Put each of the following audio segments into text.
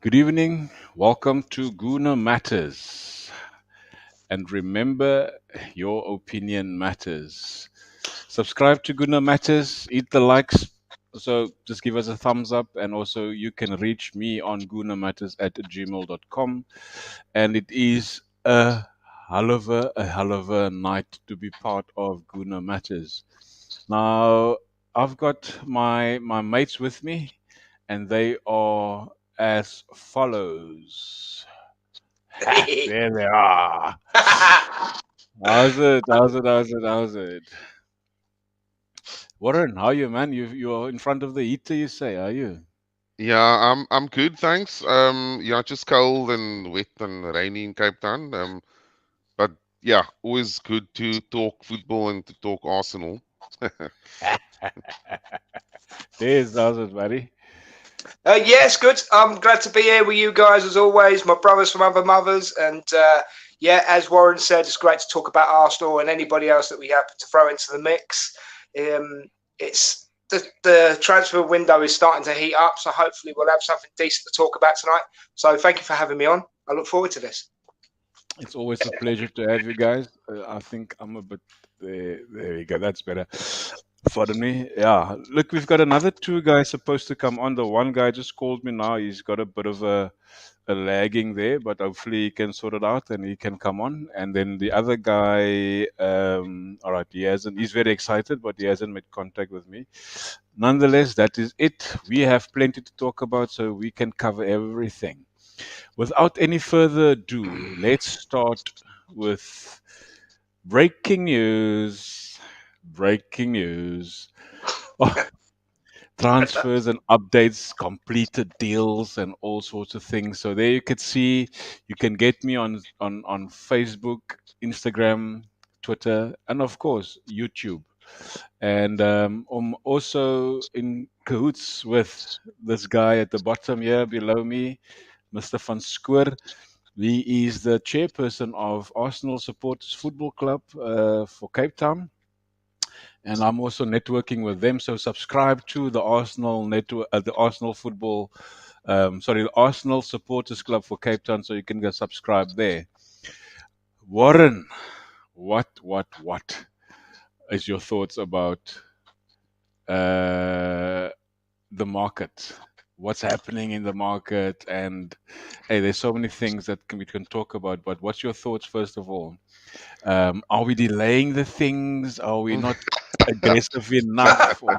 Good evening. Welcome to Guna Matters. And remember, your opinion matters. Subscribe to Guna Matters, eat the likes. So just give us a thumbs up. And also, you can reach me on gunamatters@gmail.com. And it is a hell of a night to be part of Guna Matters. Now, I've got my mates with me, and they are as follows. Ha, there they are. How's it? How's it? How's it? How's it? Warren, how are you, man? You're in front of the heater, you say, are you? Yeah, I'm good, thanks. Yeah, just cold and wet and rainy in Cape Town. But yeah, always good to talk football and to talk Arsenal. There's how's it, buddy? Yes, good. I'm glad to be here with you guys as always, my brothers from other mothers. And yeah, as Warren said, it's great to talk about Arsenal and anybody else that we happen to throw into the mix. It's the transfer window is starting to heat up, so hopefully we'll have something decent to talk about tonight. So thank you for having me on. I look forward to this. It's always a pleasure to have you guys. I think I'm a bit there. You go. That's better. Pardon me. Yeah. Look, we've got another two guys supposed to come on. The one guy just called me now. He's got a bit of a lagging there, but hopefully he can sort it out and he can come on. And then the other guy, all right, he's very excited, but he hasn't made contact with me. Nonetheless, that is it. We have plenty to talk about, so we can cover everything. Without any further ado, let's start with breaking news. Breaking news. Transfers and updates, completed deals, and all sorts of things. So there you could see, you can get me on Facebook, Instagram, Twitter, and of course YouTube. And I'm also in cahoots with this guy at the bottom here below me, Mr. Van Skoor. He is the chairperson of Arsenal Supporters Football Club for Cape Town, and I'm also networking with them. So subscribe to the Arsenal network, the Arsenal Football, the Arsenal Supporters Club for Cape Town, so you can go subscribe there. Warren, what is your thoughts about uh, the market? What's happening in the market? And hey, there's so many things that we can talk about. But what's your thoughts first of all? Are we delaying the things? Are we not aggressive enough? Or,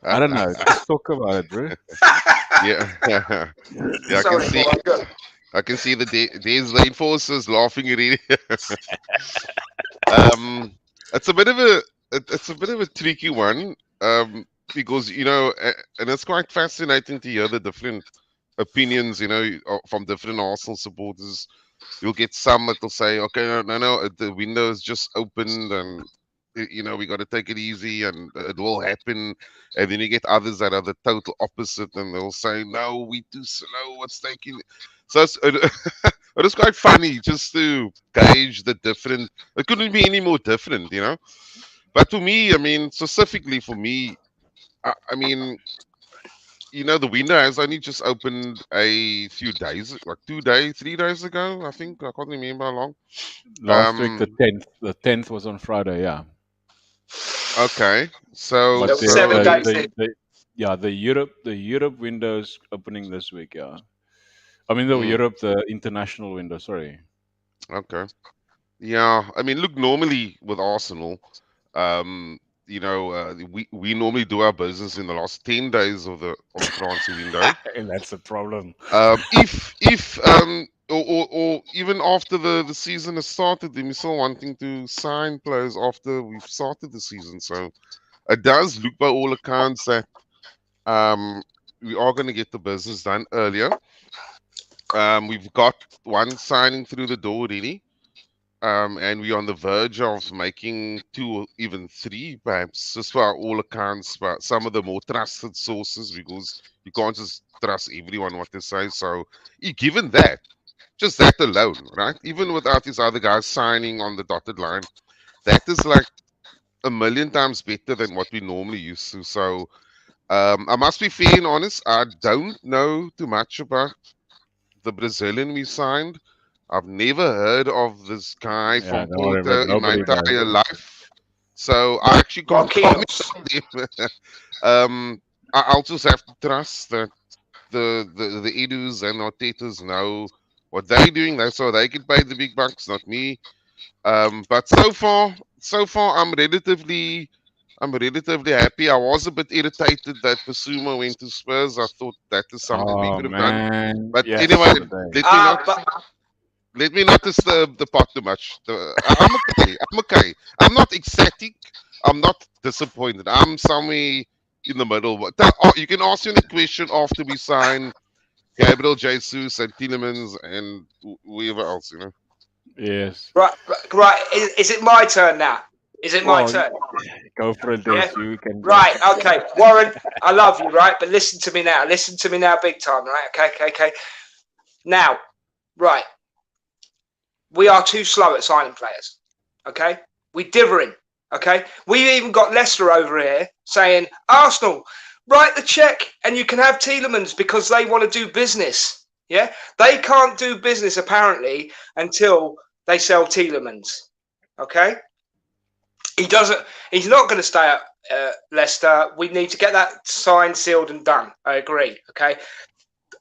I don't know. Just talk about it, bro. Yeah, yeah, Sorry, Warren. Good. I can see the there's the enforcers laughing at it. um, it's a bit of it's a bit of a tricky one. Because and it's quite fascinating to hear the different opinions, from different Arsenal supporters. You'll get some that will say, okay, no, the window is just opened and we got to take it easy and it will happen. And then you get others that are the total opposite and they'll say, no, we too slow, what's taking. So it is quite funny just to gauge the different. It couldn't be any more different, But to me, I mean, specifically for me, I mean, the window has only just opened a few days, like 2 days, 3 days ago, I think. I can't remember how long. Last week, the Um, 10th. The 10th was on Friday, yeah. okay. So, But So 7 days in. the Europe window's opening this week, yeah. I mean mm, the international window. Sorry. okay. Yeah. I mean, look, normally with Arsenal, um, we normally do our business in the last 10 days of the transfer window. And that's the problem. If or even after the season has started, then we're still wanting to sign players after we've started the season. So it does look by all accounts that um, we are going to get the business done earlier. We've got one signing through the door already. And we're on the verge of making two or even three, perhaps, just by all accounts, but some of the more trusted sources, because you can't just trust everyone what they say. So, given that, just that alone, right? Even without these other guys signing on the dotted line, that is like a million times better than what we normally used to. So, I must be fair and honest. I don't know too much about the Brazilian we signed. I've never heard of this guy Yeah, from don't worry about Porto it. in my Nobody does. entire life. So I actually can't comment Marquinhos. on them. I'll just have to trust that the Edus and Artetas know what they're doing. That's how they get paid the big bucks, not me. But so far, I'm relatively happy. I was a bit irritated that Basuma went to Spurs. I thought that is something we Oh could have done. man, But anyway, yesterday. let me not But let me not disturb the pot too much. I'm okay. I'm okay. I'm not ecstatic. I'm not disappointed. I'm somewhere in the middle. But you can ask me the question after we sign Gabriel Jesus and Tielemans and whoever else. Yes. right. Is it my turn now? Is it my Well, turn? go for it, Yeah. Des. You can. Right. Okay, Warren. I love you, right? But listen to me now. Listen to me now, big time, right? Okay. Now, right. We are too slow at signing players. Okay, we dithering. Okay, we even got Leicester over here saying, Arsenal, write the check and you can have Tielemans because they want to do business. Yeah, they can't do business apparently until they sell Tielemans. Okay, he's not going to stay at Leicester. We need to get that signed, sealed and done. I agree. Okay,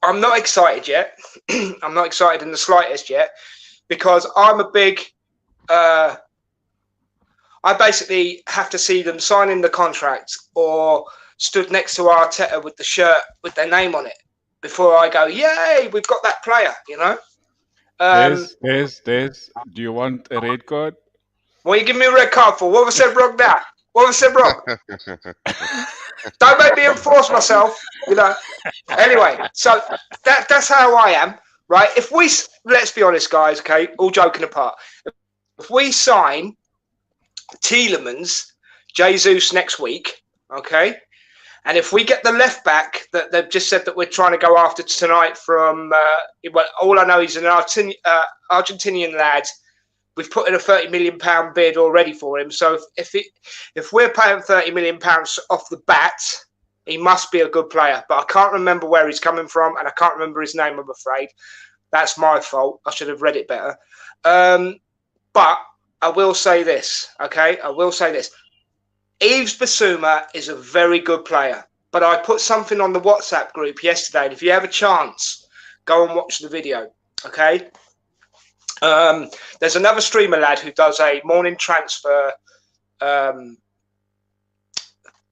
I'm not excited yet. I'm not excited in the slightest yet because I'm a big I basically have to see them signing the contract or stood next to Arteta with the shirt with their name on it before I go, yay, we've got that player, you know? Des. Do you want a red card? What are you giving me a red card for? What have I said wrong now? What have I said wrong? Don't make me enforce myself, you know? Anyway, so that's how I am, right? Let's be honest, guys, okay? All joking apart. If we sign Tielemans, Jesus next week, okay? And if we get the left back that they've just said that we're trying to go after tonight from, all I know is an Argentinian lad. We've put in a £30 million bid already for him. So if we're paying £30 million off the bat, he must be a good player. But I can't remember where he's coming from, and I can't remember his name, I'm afraid. That's my fault. I should have read it better. But I will say this, okay? I will say this. Yves Bissouma is a very good player, but I put something on the WhatsApp group yesterday, and if you have a chance, go and watch the video, okay? There's another streamer lad who does a morning transfer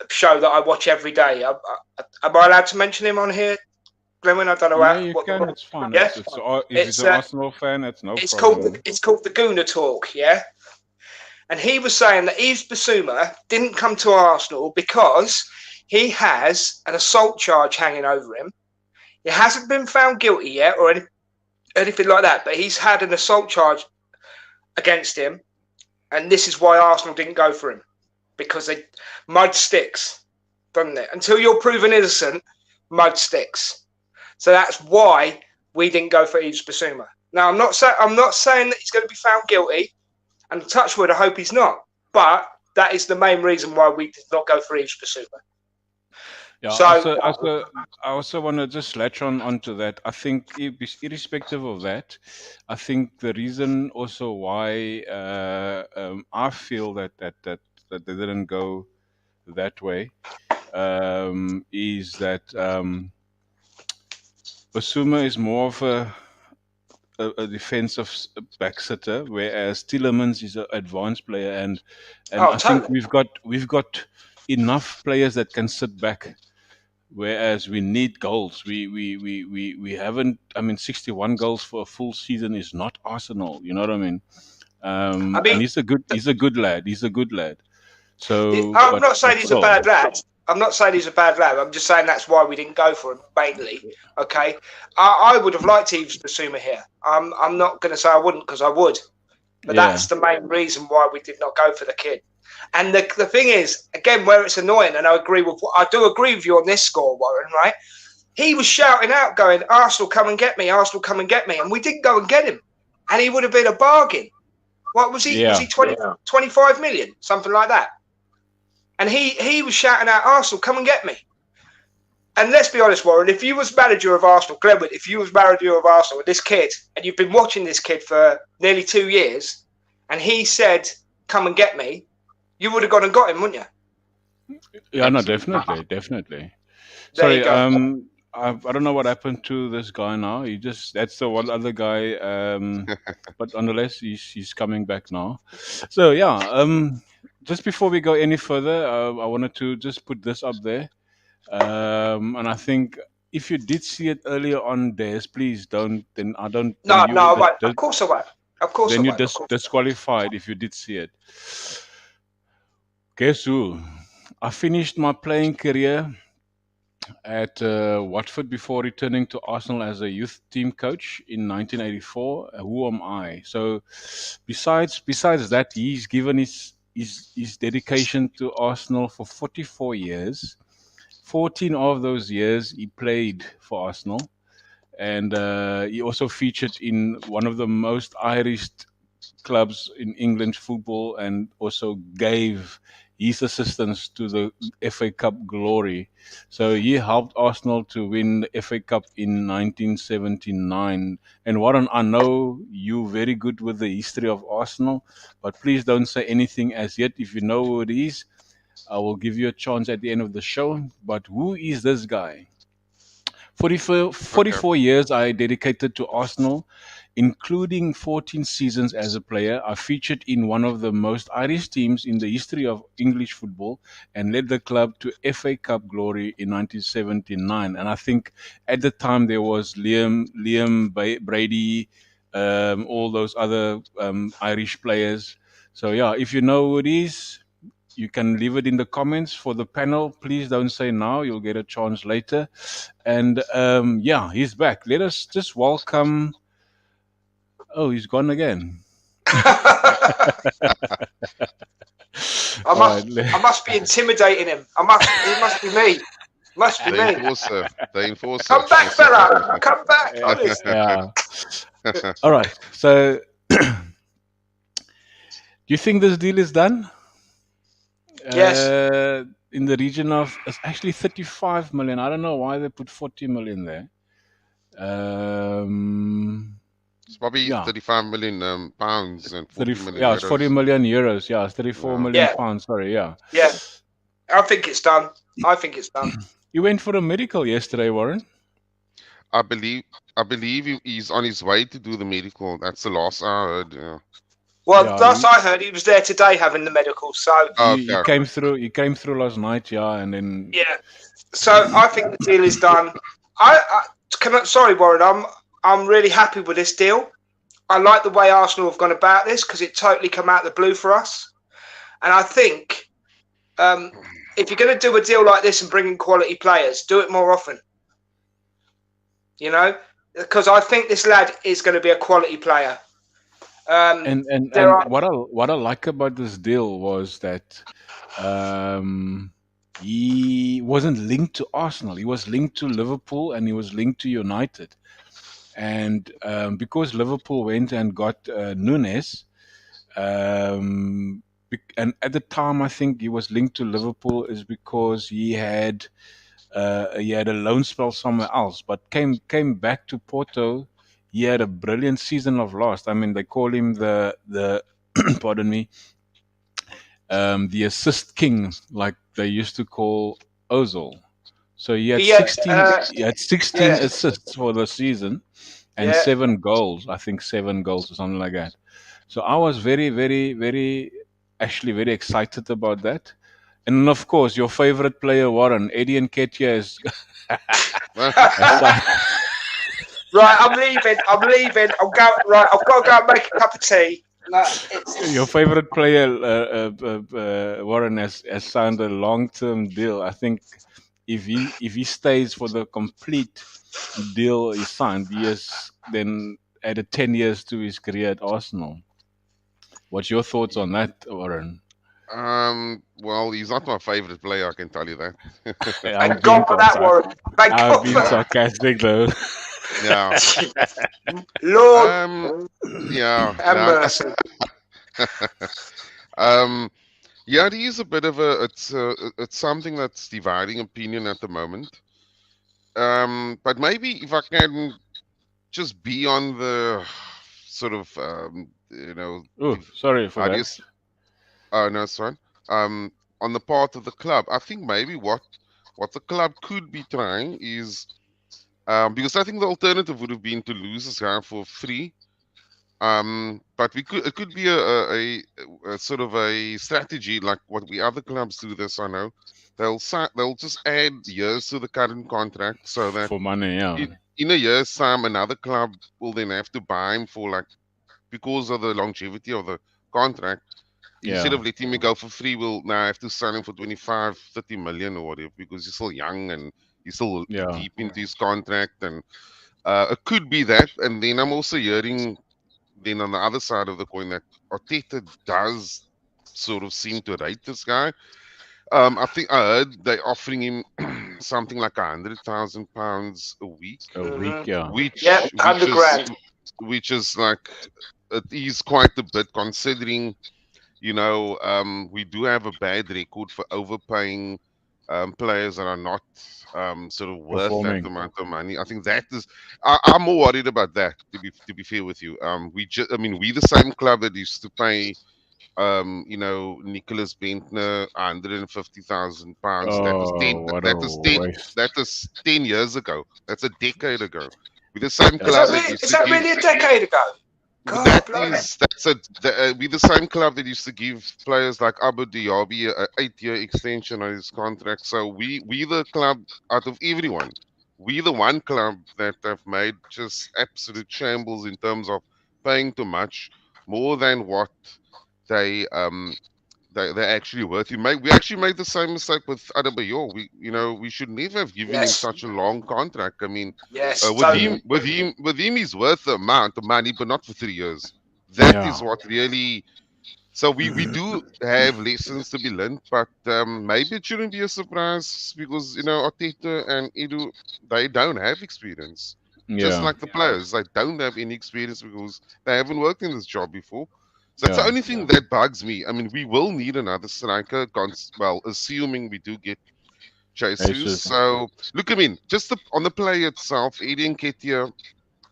show that I watch every day. Am I allowed to mention him on here, Glenwyn? I don't know. Yeah, you can. It's fine. Yeah? If he's an Arsenal fan, it's no it's problem. It's called the Gooner Talk, yeah? And he was saying that Yves Bissouma didn't come to Arsenal because he has an assault charge hanging over him. He hasn't been found guilty yet or anything like that, but he's had an assault charge against him. And this is why Arsenal didn't go for him, because mud sticks, doesn't it? Until you're proven innocent, mud sticks. So that's why we didn't go for Yves Bissouma. Now, I'm not saying that he's going to be found guilty. And touch wood, I hope he's not. But that is the main reason why we did not go for Yves Bissouma. Yeah. So, I also want to just latch onto that. I think, irrespective of that, I think the reason also why I feel that they didn't go that way is that Bissouma is more of a defensive backsitter, whereas Tielemans is an advanced player, and I think we've got enough players that can sit back. Whereas we need goals. We haven't. I mean, 61 goals for a full season is not Arsenal. You know what I mean? And he's a good lad. He's a good lad. So I'm not saying he's a bad lad. I'm not saying he's a bad lad. I'm just saying that's why we didn't go for him mainly. Okay, I would have liked Yves Bissouma here. I'm not going to say I wouldn't, because I would, but that's the main reason why we did not go for the kid. And the thing is, again, where it's annoying, and I do agree with you on this score, Warren. Right? He was shouting out, going, "Arsenal, come and get me! Arsenal, come and get me!" And we didn't go and get him, and he would have been a bargain. What was he? Was he 25 million, something like that? And he was shouting out, "Arsenal, come and get me." And let's be honest, Warren, if you was manager of Arsenal, Glenwood, if you was manager of Arsenal with this kid, and you've been watching this kid for nearly 2 years, and he said, "Come and get me," you would have gone and got him, wouldn't you? Yeah, no, Absolutely. definitely. There you Sorry, go. I don't know what happened to this guy now. That's the one other guy. But nonetheless, he's coming back now. So yeah, just before we go any further, I wanted to just put this up there. And I think if you did see it earlier on, Des, please don't. Then I don't. Then No, you I won't. Of course I won't. Of course I then you won't. Of course. disqualified if you did see it. Guess who? I finished my playing career at Watford before returning to Arsenal as a youth team coach in 1984. Who am I? So, besides that, he's given his dedication to Arsenal for 44 years. 14 of those years he played for Arsenal, and he also featured in one of the most Irish clubs in England football, and also gave his assistance to the FA Cup glory. So he helped Arsenal to win the FA Cup in 1979. And Warren, I know you very good with the history of Arsenal, but please don't say anything as yet. If you know who it is, I will give you a chance at the end of the show. But who is this guy? 44 years I dedicated to Arsenal, including 14 seasons as a player. I featured in one of the most Irish teams in the history of English football and led the club to FA Cup glory in 1979. And I think at the time there was Liam Brady, all those other Irish players. So yeah, if you know who it is, you can leave it in the comments. For the panel, please don't say now. You'll get a chance later. And yeah, he's back. Let us just welcome. Oh, he's gone again. I must be intimidating him. It must be me. Must be The me. enforcer. The enforcer. Come back, fella. Come back. Honest. Yeah. All right. So, do you think this deal is done? Yes. In the region of, it's actually 35 million. I don't know why they put 40 million there. It's probably Yeah. 35 million pounds and 40 million Yeah, it's euros. 40 million euros. Yeah, it's 34 million Yeah. pounds. Sorry, yeah. Yeah. I think it's done. I think it's done. You went for a medical yesterday, Warren. I believe he's on his way to do the medical. That's the last I heard. Yeah. Well, Yeah, last I heard, he was there today having the medical. So He came through. He came through last night, yeah, and then yeah. So I think the deal is done. Sorry, Warren. I'm really happy with this deal. I like the way Arsenal have gone about this because it totally come out of the blue for us. And I think if you're going to do a deal like this and bring in quality players, do it more often. You know, because I think this lad is going to be a quality player. and what I like about this deal was that he wasn't linked to Arsenal. He was linked to Liverpool and he was linked to United. And because Liverpool went and got Nunes, and at the time I think he was linked to Liverpool is because he had a loan spell somewhere else, but came back to Porto. He had a brilliant season of last. I mean, they call him the pardon me, the assist king, like they used to call Ozil. So he had 16 assists for the season and 7 goals. I think 7 goals or something like that. So I was very, very, very, actually very excited about that. And of course, your favorite player, Warren, Eddie Nketiah is. Right, I'm leaving. I'm going. Right, I've got to go and make a cup of tea. Your favorite player, Warren, has signed a long-term deal. I think if he stays for the complete deal he signed, he has then added 10 years to his career at Arsenal. What's your thoughts on that, Warren? Well, he's not my favorite player, I can tell you that. Thank God for that, Warren. I've been sarcastic though. Yeah. Lord. Yeah. Yeah, it is a bit of it's something that's dividing opinion at the moment. But maybe if I can just be on the sort of Oh, if sorry for how do you that. oh no, son. Um, on the part of the club, I think maybe what the club could be trying is because I think the alternative would have been to lose this guy for free. But we could it could be a sort of a strategy like what we other clubs do. This I know they'll just add years to the current contract so that For money, yeah. in a year's time another club will then have to buy him for like because of the longevity of the contract. Instead Yeah. of letting me go for free, we'll now have to sign him for 25, 30 million or whatever because he's still young and he's still Yeah. deep into his contract. And it could be that. And then I'm also hearing, then on the other side of the coin, that Arteta does sort of seem to rate this guy. I think I heard they're offering him something like £100,000 a week, A week, Hmm. yeah. Yeah, which which 100 is grand. which is like it is quite a bit considering we do have a bad record for overpaying players that are not sort of worth that Performing. amount of money. I think that is. I'm more worried about that. To be fair with you, I mean, we the same club that used to pay, Nicholas Bentner £150,000. That was ten. Oh, what a That is ten. waste. That is 10 years ago. That's a decade ago. We're the same Is That's club that that really? used Is to that give. really a decade ago? But God, blimey. we the same club that used to give players like Abu Diaby a 8-year extension on his contract. So we the club out of everyone, we the one club that have made just absolute shambles in terms of paying too much, more than what they they're actually worth. We actually made the same mistake with Adebayor. We should never have given him Yes, such a long contract. I mean, yes, with mm, totally. him, he's worth the amount of money, but not for 3 years. That is yeah. what really. So we do have lessons to be learned, but maybe it shouldn't be a surprise because Arteta and Edu they don't have experience. Just Yeah. like the players, they don't have any experience because they haven't worked in this job before. So that's the Yeah. only thing that bugs me. I mean, we will need another striker, well, assuming we do get Jesus. Jesus. So look, I mean, just on the play itself, Eddie Nketiah,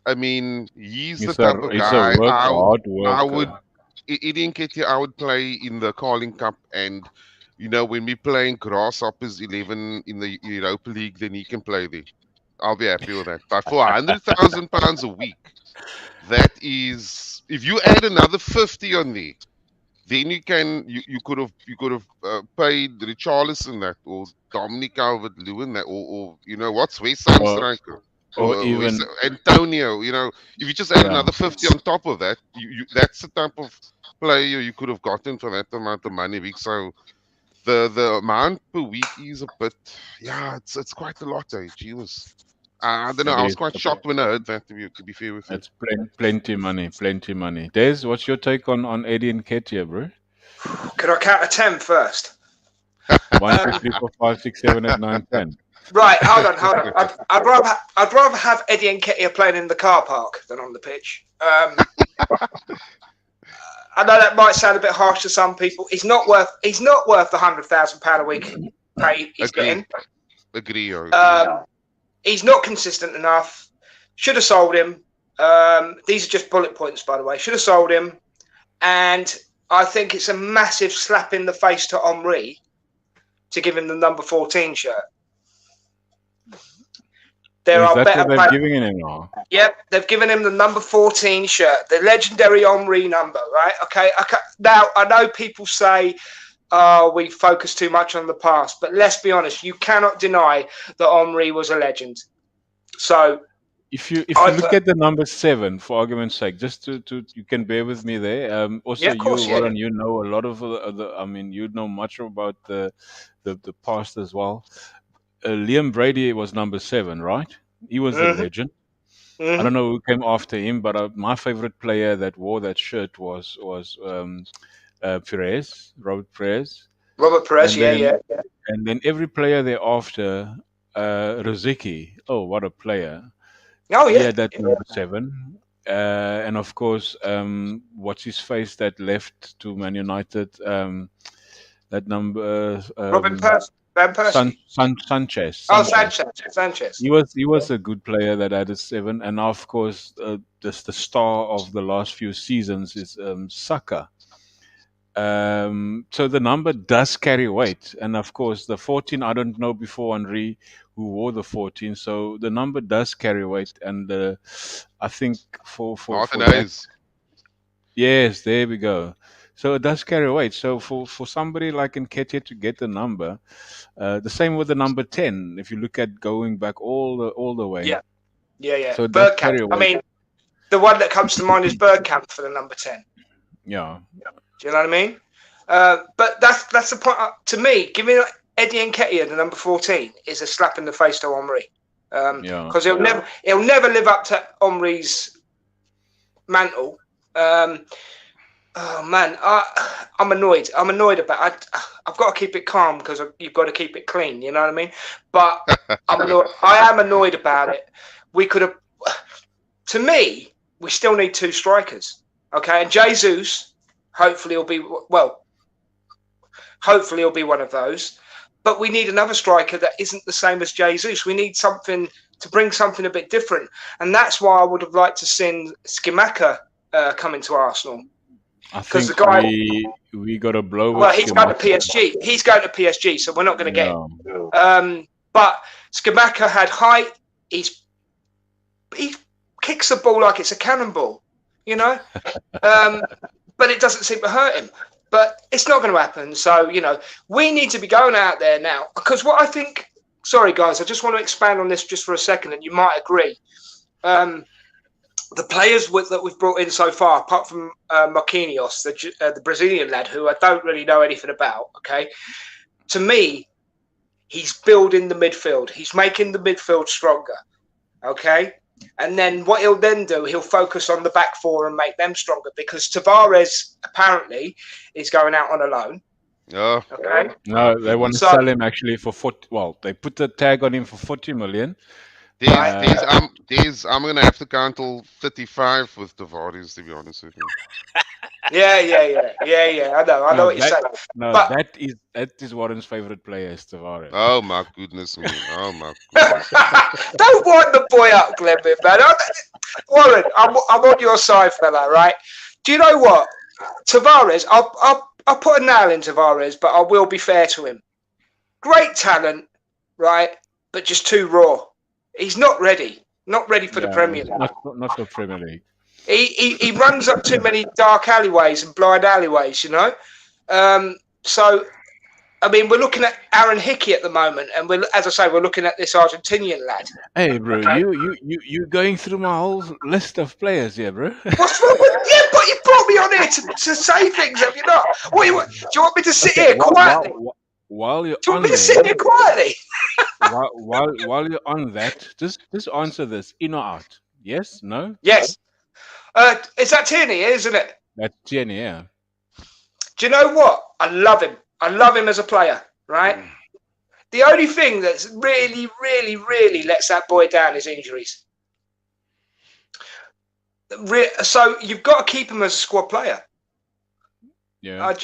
I mean, he's the type of He's a guy hard I would worker. Eddie Nketiah, I would play in the Carling Cup, and when we playing Grasshoppers 11 in the Europa League, then he can play there. I'll be happy with that. But for £100,000 a week, that is, if you add another 50 on there, then you could have paid Richarlison that, or Dominic Calvert-Lewin that, or what's West Ham Or striker, or or even Antonio. If you just add yeah. another 50 on top of that, that's the type of player you could have gotten for that amount of money a week. So the amount per week is a bit, yeah, it's quite a lot. Jesus, I don't know. It I was is. quite shocked when I heard that. To be fair with you. It's plenty money, plenty money. Des, what's your take on Eddie and Ketia, bro? Could I count to 10 first? One, two, three, four, five, six, seven, eight, nine, 10. Right, hold on. I'd rather have Eddie and Nketiah playing in the car park than on the pitch. I know that might sound a bit harsh to some people. He's not worth the £100,000 a week pay he's Agree, getting. agree, or agree. He's not consistent enough. Should have sold him. These are just bullet points, by the way. Should have sold him. And I think it's a massive slap in the face to Henry to give him the number 14 shirt. There Is are that better what they're players. giving him now? Yep, they've given him the number 14 shirt, the legendary Henry number, right? Okay. Now, I know people say, we focus too much on the past, but let's be honest, you cannot deny that Henry was a legend. So, If you I look at the number 7, for argument's sake, just to you can bear with me there. yeah, Also, of course, yeah. Warren, you know a lot of the. I mean, you know much about the past as well. Liam Brady was number 7, right? He was a Mm-hmm, legend. I mm-hmm. don't know who came after him, but my favorite player that wore that shirt was Perez, Robert Perez, Robert Perez, and yeah, then yeah. every player thereafter, Rosicky. Oh, what a player! Oh, He yeah. had that number 7, and of course, what's his face that left to Man United? That number, Robin Percy. Van Persie. Sanchez. Oh, Sanchez. Sanchez. He was a good player that had a 7, and of course, just the star of the last few seasons is Saka. So the number does carry weight, and of course, the 14. I don't know before Henri who wore the 14, so the number does carry weight, and I think for Martin that, Hayes. yes, there we go. So it does carry weight. So for somebody like Nketiah to get the number, the same with the number 10. If you look at going back all the way, Yeah. so it does Bergkamp. carry I weight. mean, the one that comes to mind is Bergkamp for the number 10. Yeah, Do you know what I mean? But that's the point. To me, giving Eddie Nketiah the number 14 is a slap in the face to Henri. yeah, Because he'll never live up to Henri's mantle. Oh man, I'm annoyed. I'm annoyed about it. I've got to keep it calm because you've got to keep it clean. You know what I mean? But I'm annoyed. I am annoyed about it. We could have. To me, we still need 2 strikers. Okay, and Jesus, hopefully, will be Hopefully, he'll be one of those. But we need another striker that isn't the same as Jesus. We need something to bring something a bit different, and that's why I would have liked to seen Skimaka coming to Arsenal. I Because think the guy, we got to blow. well, with he's going to Schumacher. PSG. He's going to PSG, so we're not going to get him. Yeah. But Skimaka had height. He kicks the ball like it's a cannonball, you know. But it doesn't seem to hurt him. But it's not going to happen. So we need to be going out there now. Because what I think, sorry guys, I just want to expand on this just for a second, and you might agree. The players that we've brought in so far, apart from Marquinhos, the Brazilian lad, who I don't really know anything about, okay? To me, he's building the midfield. He's making the midfield stronger, okay? And then what he'll then do, he'll focus on the back 4 and make them stronger because Tavares apparently is going out on a loan. Oh, Okay. No, they want to sell him actually for 40. Well, they put the tag on him for 40 million. I'm gonna have to count till 35 with Tavares, to be honest with you. Yeah. I know what you're saying. No, But that is Warren's favorite player, is Tavares. Oh my goodness me! Oh my goodness. don't wind the boy up, Glenvin, man. Warren, I'm on your side, fella. Right? Do you know what, Tavares? I'll put a nail in Tavares, but I will be fair to him. Great talent, right? But just too raw. He's not ready. Not ready for the Premier League. Not for Premier League. He runs up too many dark alleyways and blind alleyways, So, I mean, we're looking at Aaron Hickey at the moment, and as I say, we're looking at this Argentinian lad. Hey, bro, okay. you going through my whole list of players here, bro? What's wrong with you? But you brought me on here to say things, have you not? Do you want me to sit here quietly? While you're do you want on me to sit here quietly? while you're on that, just answer this: in or out? Yes? No? Yes. Is that Tierney, isn't it? That's Tierney, yeah. Do you know what? I love him. I love him as a player, right? The only thing that's really, really, really lets that boy down is injuries. So you've got to keep him as a squad player. Yeah.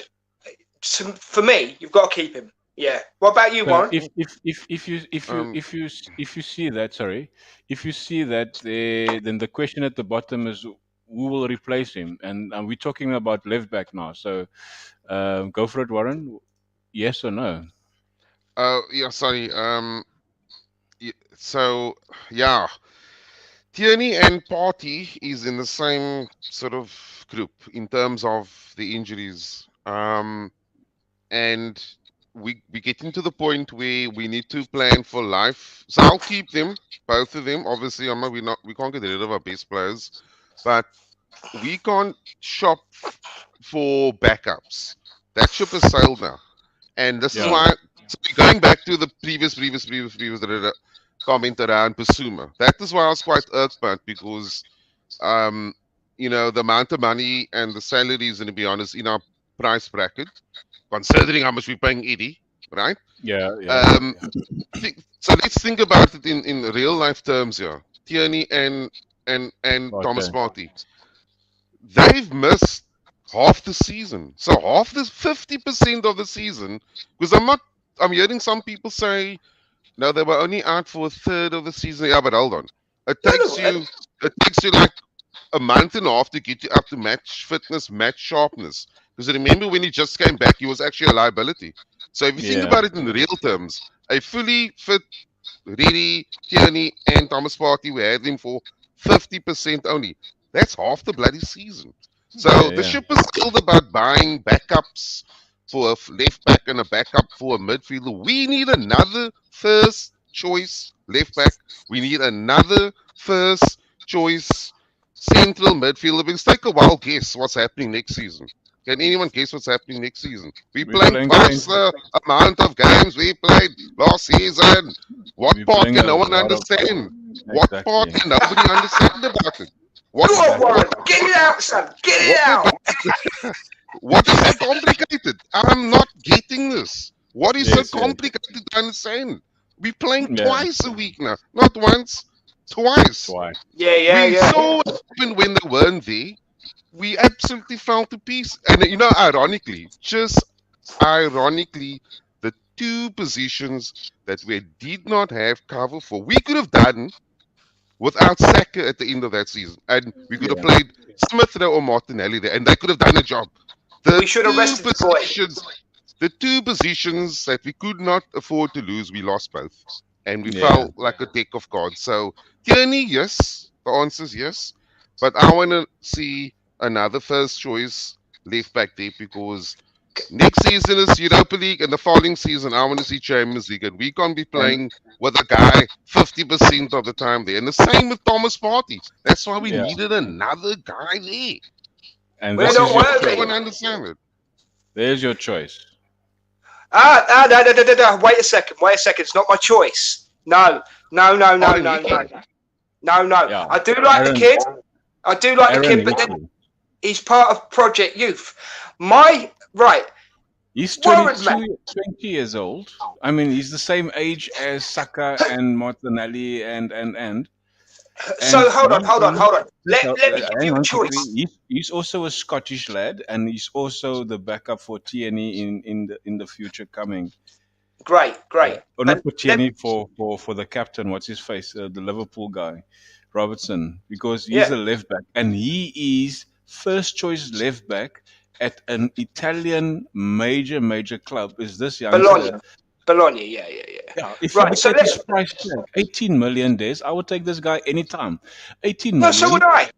For me, you've got to keep him. Yeah. What about you, Warren? If you see that, sorry, if you see that, then the question at the bottom is who will replace him, and we're talking about left back now. So go for it, Warren. Yes or no? Yeah. Sorry. So yeah, Tierney and Partey is in the same sort of group in terms of the injuries. And we getting to the point where we need to plan for life. So I'll keep them, both of them. Obviously, we can't get rid of our best players, but we can't shop for backups. That ship has sailed now, and this is why. So we're going back to the previous comment around Basuma. That is why I was quite irked by it, because the amount of money and the salaries, and to be honest, in our price bracket, considering how much we're paying Eddie, right? Yeah. So let's think about it in real life terms here. Tierney and Thomas Partey, they've missed half the season. So half the 50% of the season, because I'm not I'm hearing some people say, no, they were only out for a third of the season. Yeah, but hold on. It No, takes no. you it takes you like a month and a half to get you up to match fitness, match sharpness. Because remember when he just came back, he was actually a liability. So if you think Yeah, about it in real terms, a fully fit Reedy, Tierney, and Thomas Partey, we had him for 50% only. That's half the bloody season. yeah, So the yeah, ship is sailed about buying backups for a left back and a backup for a midfielder. We need another first choice left back. We need another first choice central midfielder. Let's take a wild guess what's happening next season. Can anyone guess what's happening next season? We're we're playing playing twice 20. the amount of games we played last season. What We're part playing can a no one lot of understand? What part exactly, can nobody understand about it? Go What on, exactly. what Warren. Get it out, son. Get it what out. what is so complicated? I'm not getting this. What is so Yes, yes, complicated to understand? We're playing yeah. twice a week now, not once, twice. Twice. Yeah, yeah, We yeah. saw what happened when they weren't there. We absolutely fell to pieces. And ironically, just ironically, the two positions that we did not have cover for, we could have done without Saka at the end of that season. And we could have Yeah, played Smith there or Martinelli there, and they could have done a job. The We should have two rested the boy. positions, the two positions that we could not afford to lose, we lost both. And we yeah, fell like a deck of cards. So Tierney, yes. The answer is yes. But I want to see another first choice left back there because next season is Europa League, and the following season I want to see Champions League, and we can't be and playing with a guy 50% of the time there. And the same with Thomas Partey. That's why we yeah, needed another guy there. and We're this not is your I worthy. don't choice. understand it. There's your choice. No, no, no, no, no. Wait a second. Wait a second. It's not my choice. No, no, no, no, Aaron no, no, Hickey. no, no. Yeah, I do like the Aaron, kid. I do like the Aaron kid, but then Hickey. he's part of Project Youth. Right, He's Warren, man. 20 years old. I mean, he's the same age as Saka and Martinelli and So hold on, hold on, hold on. Let me give hang you a on quickly. choice. He's also a Scottish lad, and he's also the backup for Tierney in the future coming. Great, great. Or And not for Tierney, for the captain. What's his face? The Liverpool guy, Robertson, because he's yeah, a left back, and he is first choice left back at an Italian major club. Is this Bologna, youngster? Bologna. Yeah, yeah, yeah. Yeah, if you Right. look So at his let. price tag, 18 million days, I would take this guy anytime. 18 No, so would million. I.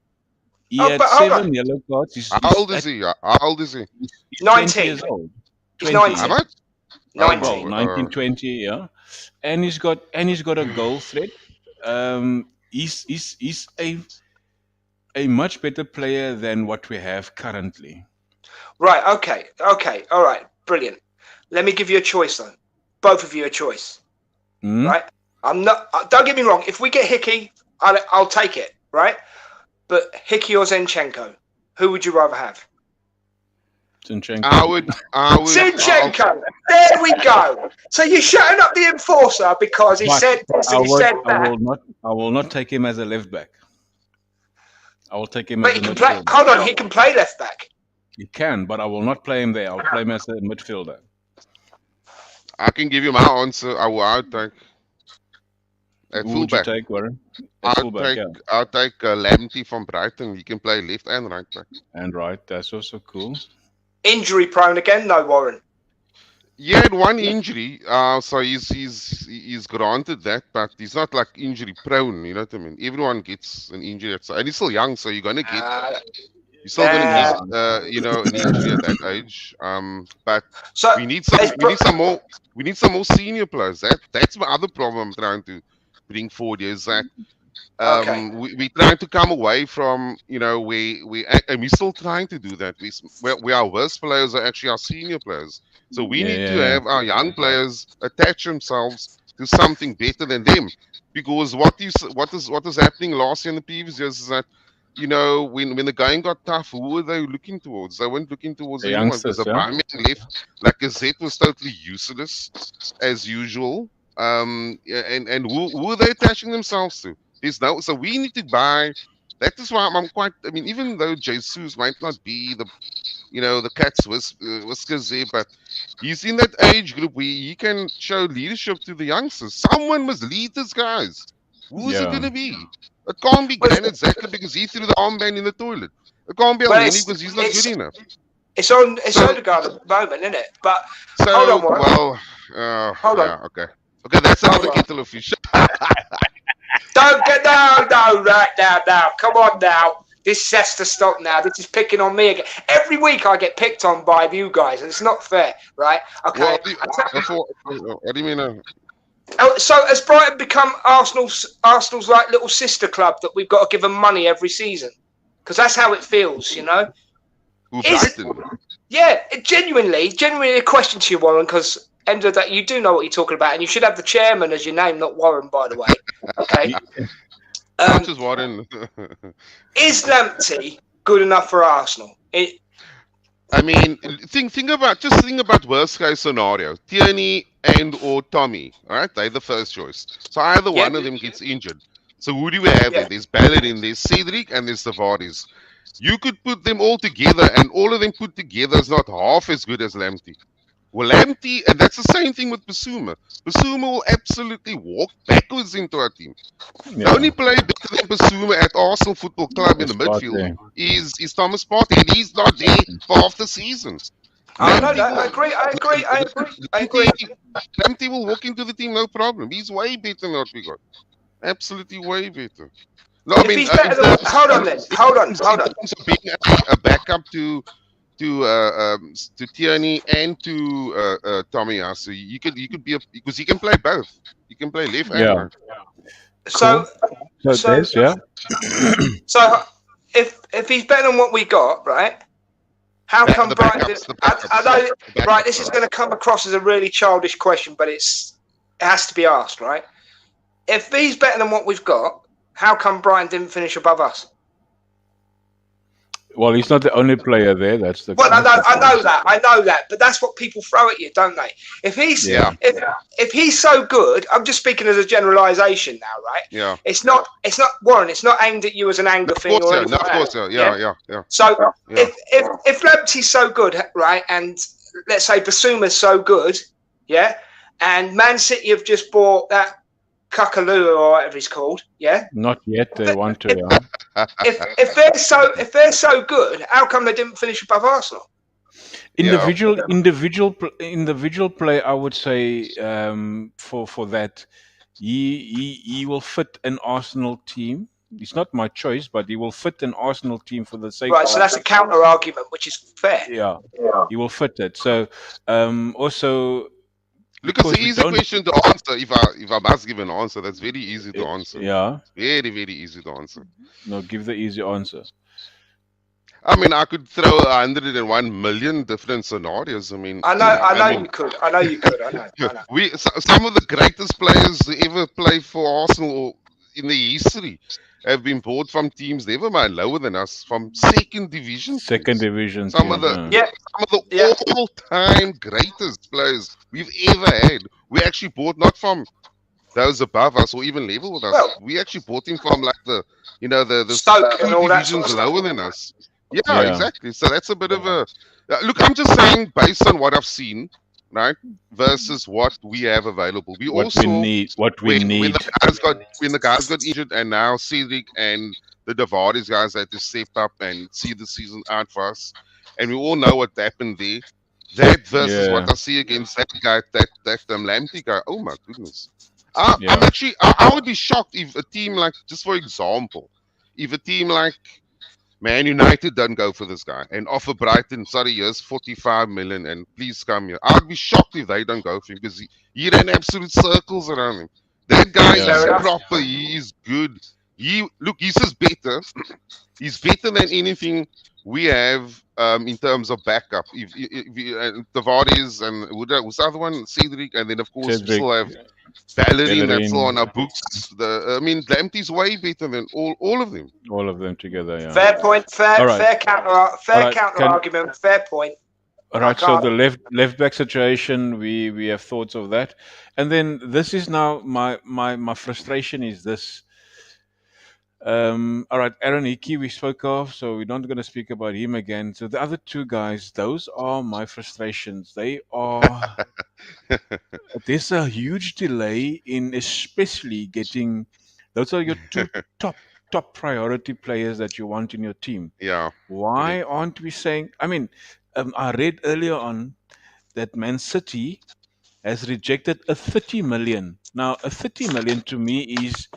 He Oh, had but hold on. 7 yellow cards. How old is he? How old is he? He's 20 19. years old. He's 20. How 19. much? Well, 19. 1920, yeah. And he's got a goal threat. He's a much better player than what we have currently. Right. Okay. Okay. All right. Brilliant. Let me give you a choice then. Both of you a choice. Hmm? Right. I'm not. Don't get me wrong. If we get Hickey, I'll take it. Right. But Hickey or Zinchenko, who would you rather have? Zinchenko. I would. Zinchenko. There we go. So you're shutting up the enforcer because he But said this I and he would, said I that. will not. I will not take him as a left back. I will take him But as he a can play. midfielder. Hold on. He can play left back. He can, but I will not play him there. I'll play him as a midfielder. I can give you my answer. I would take at Who would you fullback. take, Warren? At fullback, yeah. I'll take Lamptey from Brighton. He can play left and right back. And right, that's also cool. Injury prone again, though, Warren. He had one injury, so he's granted that, but he's not like injury prone. You know what I mean? Everyone gets an injury, and he's still young, so you're still gonna Yeah. get an injury at that age. But So we need some more senior players. That's my other problem I'm trying to bring forward here is that okay. we're trying to come away from and we're still trying to do that. We our worst players are actually our senior players. So we need to Yeah. have our young players attach themselves to something better than them. Because what is happening last year in the previous years is that when the going got tough, who were they looking towards? They weren't looking towards The anyone because youngsters, the yeah. Bayern left. Like Gazette was totally useless as usual. And who are they attaching themselves to? So we need to buy That is why I'm quite. I mean, even though Jesus might not be the cat's whiskers there, but he's in that age group where he can show leadership to the youngsters. Someone must lead these guys. Who is it Yeah. going to be? It can't be Well, Granite Xhaka because he threw the armband in the toilet. It can't be well, Elneny because he's not good enough. it's on So, Odegaard at the moment, isn't it? But hold on, Warren. well, Hold on. yeah, okay. That's Hold another on. kettle of fish. Don't get right now. Come on now. This has to stop now. This is picking on me again. Every week I get picked on by you guys, and it's not fair, right? Okay. What do you mean? So has Brighton become Arsenal's like little sister club that we've got to give them money every season? Because that's how it feels, you know. Who Is it? Brighton? Yeah, genuinely a question to you, Warren, because end of that, you do know what you're talking about, and you should have the chairman as your name, not Warren, by the way. Okay. Not just Warren. Is Lamptey good enough for Arsenal? I mean, think about worst case scenario. Tierney and or Tommy, all right? They're the first choice. So either one of them gets injured. So who do we have there? There's Balladin, there's Cedric, and there's Tavares. You could put them all together, and all of them put together is not half as good as Lamptey. Well, Lamptey, and that's the same thing with Basuma. Basuma will absolutely walk backwards into our team. The only player better than Basuma at Arsenal Football Club in the midfield is Thomas Partey, and he's not there for half the season. I know that. I agree. Lamptey will walk into the team no problem. He's way better than what we got. Absolutely way better. No, I mean, hold on. In terms of being a backup to Tierney and to Tommy Asu, you could be because he can play both. He can play left and right. So yeah. So if he's better than what we got, right? How come Brighton? I know, right? This is going to come across as a really childish question, but it has to be asked, right? If he's better than what we've got, how come Brighton didn't finish above us? Well, he's not the only player there. That's the. Well, I know that, but that's what people throw at you, don't they? If he's so good, I'm just speaking as a generalisation now, right? Yeah. It's not Warren. It's not aimed at you as an anger thing or anything. Of course, yeah. So if Lamptey's so good, right, and let's say Basuma's so good, yeah, and Man City have just bought that Cuckaloo or whatever he's called, yeah. Not yet. They want to. Yeah. If they're so good, how come they didn't finish above Arsenal? Individual play, I would say for that, he will fit an Arsenal team. It's not my choice, but he will fit an Arsenal team for the sake. Right, so that's a counter argument, which is fair. Yeah, he will fit it. So also. Look, it's an easy question to answer. If I must give an answer, that's very easy to answer. Yeah. Very, very easy to answer. No, give the easy answer. I mean, I could throw 101 million different scenarios. I mean, I know you could. I know. Some of the greatest players to ever play for Arsenal in the history have been bought from teams, never mind lower than us, from second division. Some of the all-time greatest players we've ever had. We actually bought not from those above us or even level with us. Well, we actually bought him from like the Stoke and all that divisions lower than us. Yeah, exactly. So that's a bit of a look. I'm just saying based on what I've seen, right, versus what we have available. We need. When the guys got injured, and now Cedric and the Tavares guys had to step up and see the season out for us. And we all know what happened there. That versus what I see against that guy, that Lamptey guy. Oh my goodness! I would be shocked if a team like, just for example, if a team like Man United doesn't go for this guy and offer Brighton, sorry, here's 45 million and please come here. I'd be shocked if they don't go for him because he ran absolute circles around him. That guy is proper. He is good. He's just better. He's better than anything we have in terms of backup. If Tavares and who's the other one? Cedric, and then of course we still have Balladin that's still on our books. Lamptey's way better than all of them. All of them together, yeah. Fair point. Fair counter argument. Fair point. All right. So the left back situation, we have thoughts of that, and then this is now my frustration is this. All right, Aaron Hickey we spoke of, so we're not going to speak about him again. So the other two guys, those are my frustrations. They are. There's a huge delay in especially getting. Those are your two top priority players that you want in your team. Yeah, Why correct. aren't we saying? I mean, I read earlier on that Man City has rejected a 30 million. Now, a 30 million to me is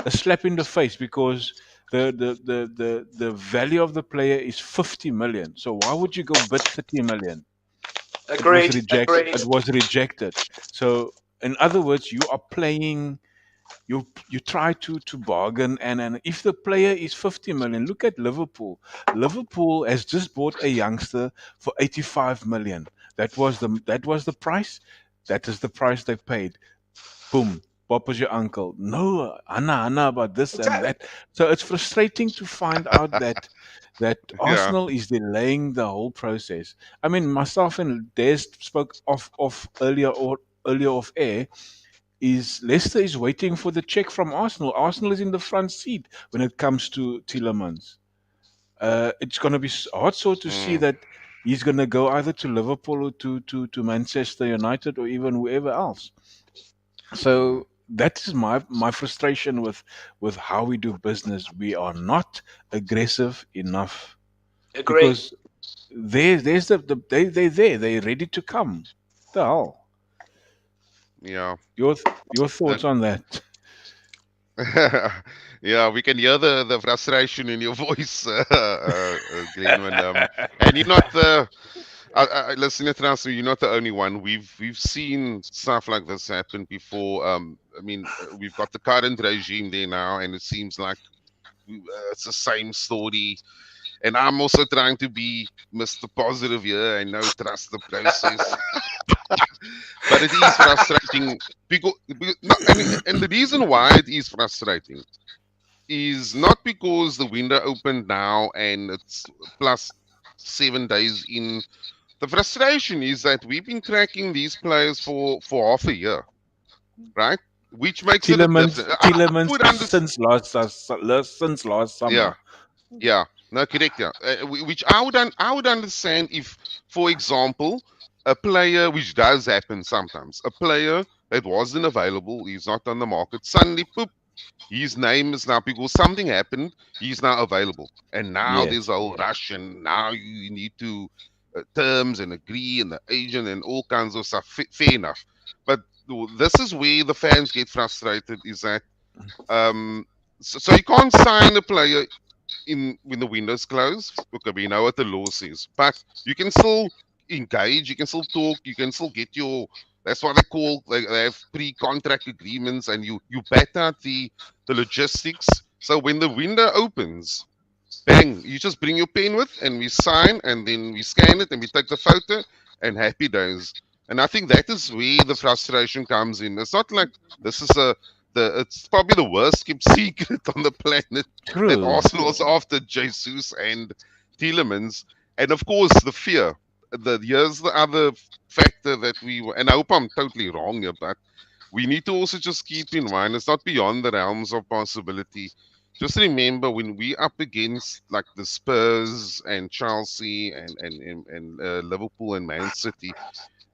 a slap in the face because the value of the player is 50 million. So why would you go bid 30 million? Agreed. Agreed. It was rejected. So in other words, you are playing you try to bargain, and if the player is 50 million, look at Liverpool. Liverpool has just bought a youngster for 85 million. That was the price. That is the price they paid. Boom. What was your uncle? No, Anna about this and Exactly. that. So it's frustrating to find out that Yeah. Arsenal is delaying the whole process. I mean, myself and Des spoke off earlier off air. Is Leicester is waiting for the check from Arsenal. Arsenal is in the front seat when it comes to Tielemans. It's going to be hard so to see Mm, that he's going to go either to Liverpool or to Manchester United or even whoever else. mm, So that is my frustration with how we do business. We are not aggressive enough Agree. because there's they're there. They're ready to come. The hell? yeah. Your thoughts And on that? yeah, we can hear the frustration in your voice, Greenman. And you're not the listen, Transfer, you're not the only one. We've seen stuff like this happen before. I mean, we've got the current regime there now, and it seems like it's the same story. And I'm also trying to be Mr. Positive here and no trust the process. But it is frustrating because no, and the reason why it is frustrating is not because the window opened now and it's plus 7 days in. The frustration is that we've been tracking these players for half a year, right? Which makes it a different. I Tielemans would understand. since last Yeah, summer. yeah, no, correct. Yeah, which I would understand if, for example, a player, which does happen sometimes, a player that wasn't available, he's not on the market, suddenly, poop, his name is now because something happened. He's now available, and now there's Yes. a whole rush, and now you need to terms and agree, and the agent and all kinds of stuff. Fair enough, but this is where the fans get frustrated. Is that um, so you can't sign a player in when the window's closed. Okay, we know what the law says, but you can still engage, you can still talk, you can still get your. That's what they call. They have pre-contract agreements, and you bat out the logistics. So when the window opens, bang, you just bring your pen with, and we sign, and then we scan it, and we take the photo, and happy days. And I think that is where the frustration comes in. It's not like this is it's probably the worst kept secret on the planet that True. Arsenal is after Jesus and Tielemans, and of course the fear. Here's the other factor that and I hope I'm totally wrong here, but we need to also just keep in mind it's not beyond the realms of possibility. Just remember when we up against like the Spurs and Chelsea and Liverpool and Man City,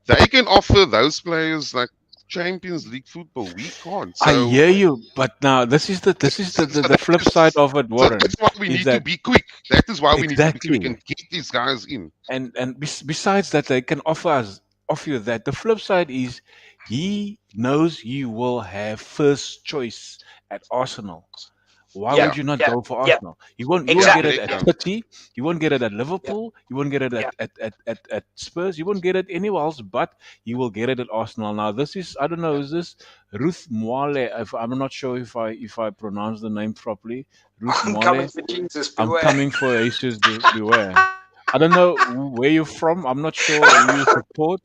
they can offer those players like Champions League football. We can't. I So hear you, but now this is the flip side of it, so Warren. that's why we Is need to that be quick. That is why we need to be so we can exactly? get these guys in. And besides that, they can offer you that. The flip side is he knows you will have first choice at Arsenal. Why Yeah. Yeah, would you not Yeah. go for Yeah. Arsenal? You won't yeah, get it Exactly. correct. at Yeah. Yeah, City. You won't get it at Yeah. Liverpool. You won't get it Yeah. at Spurs. You won't get it anywhere else, but you will get it at Arsenal. Now, this is I don't know. Is this Ruth Mwale? I'm not sure if I pronounce the name properly. Ruth I'm coming Mwale. for Jesus. I'm Beware. coming for Jesus. Beware. I don't know where you're from. I'm not sure who you support.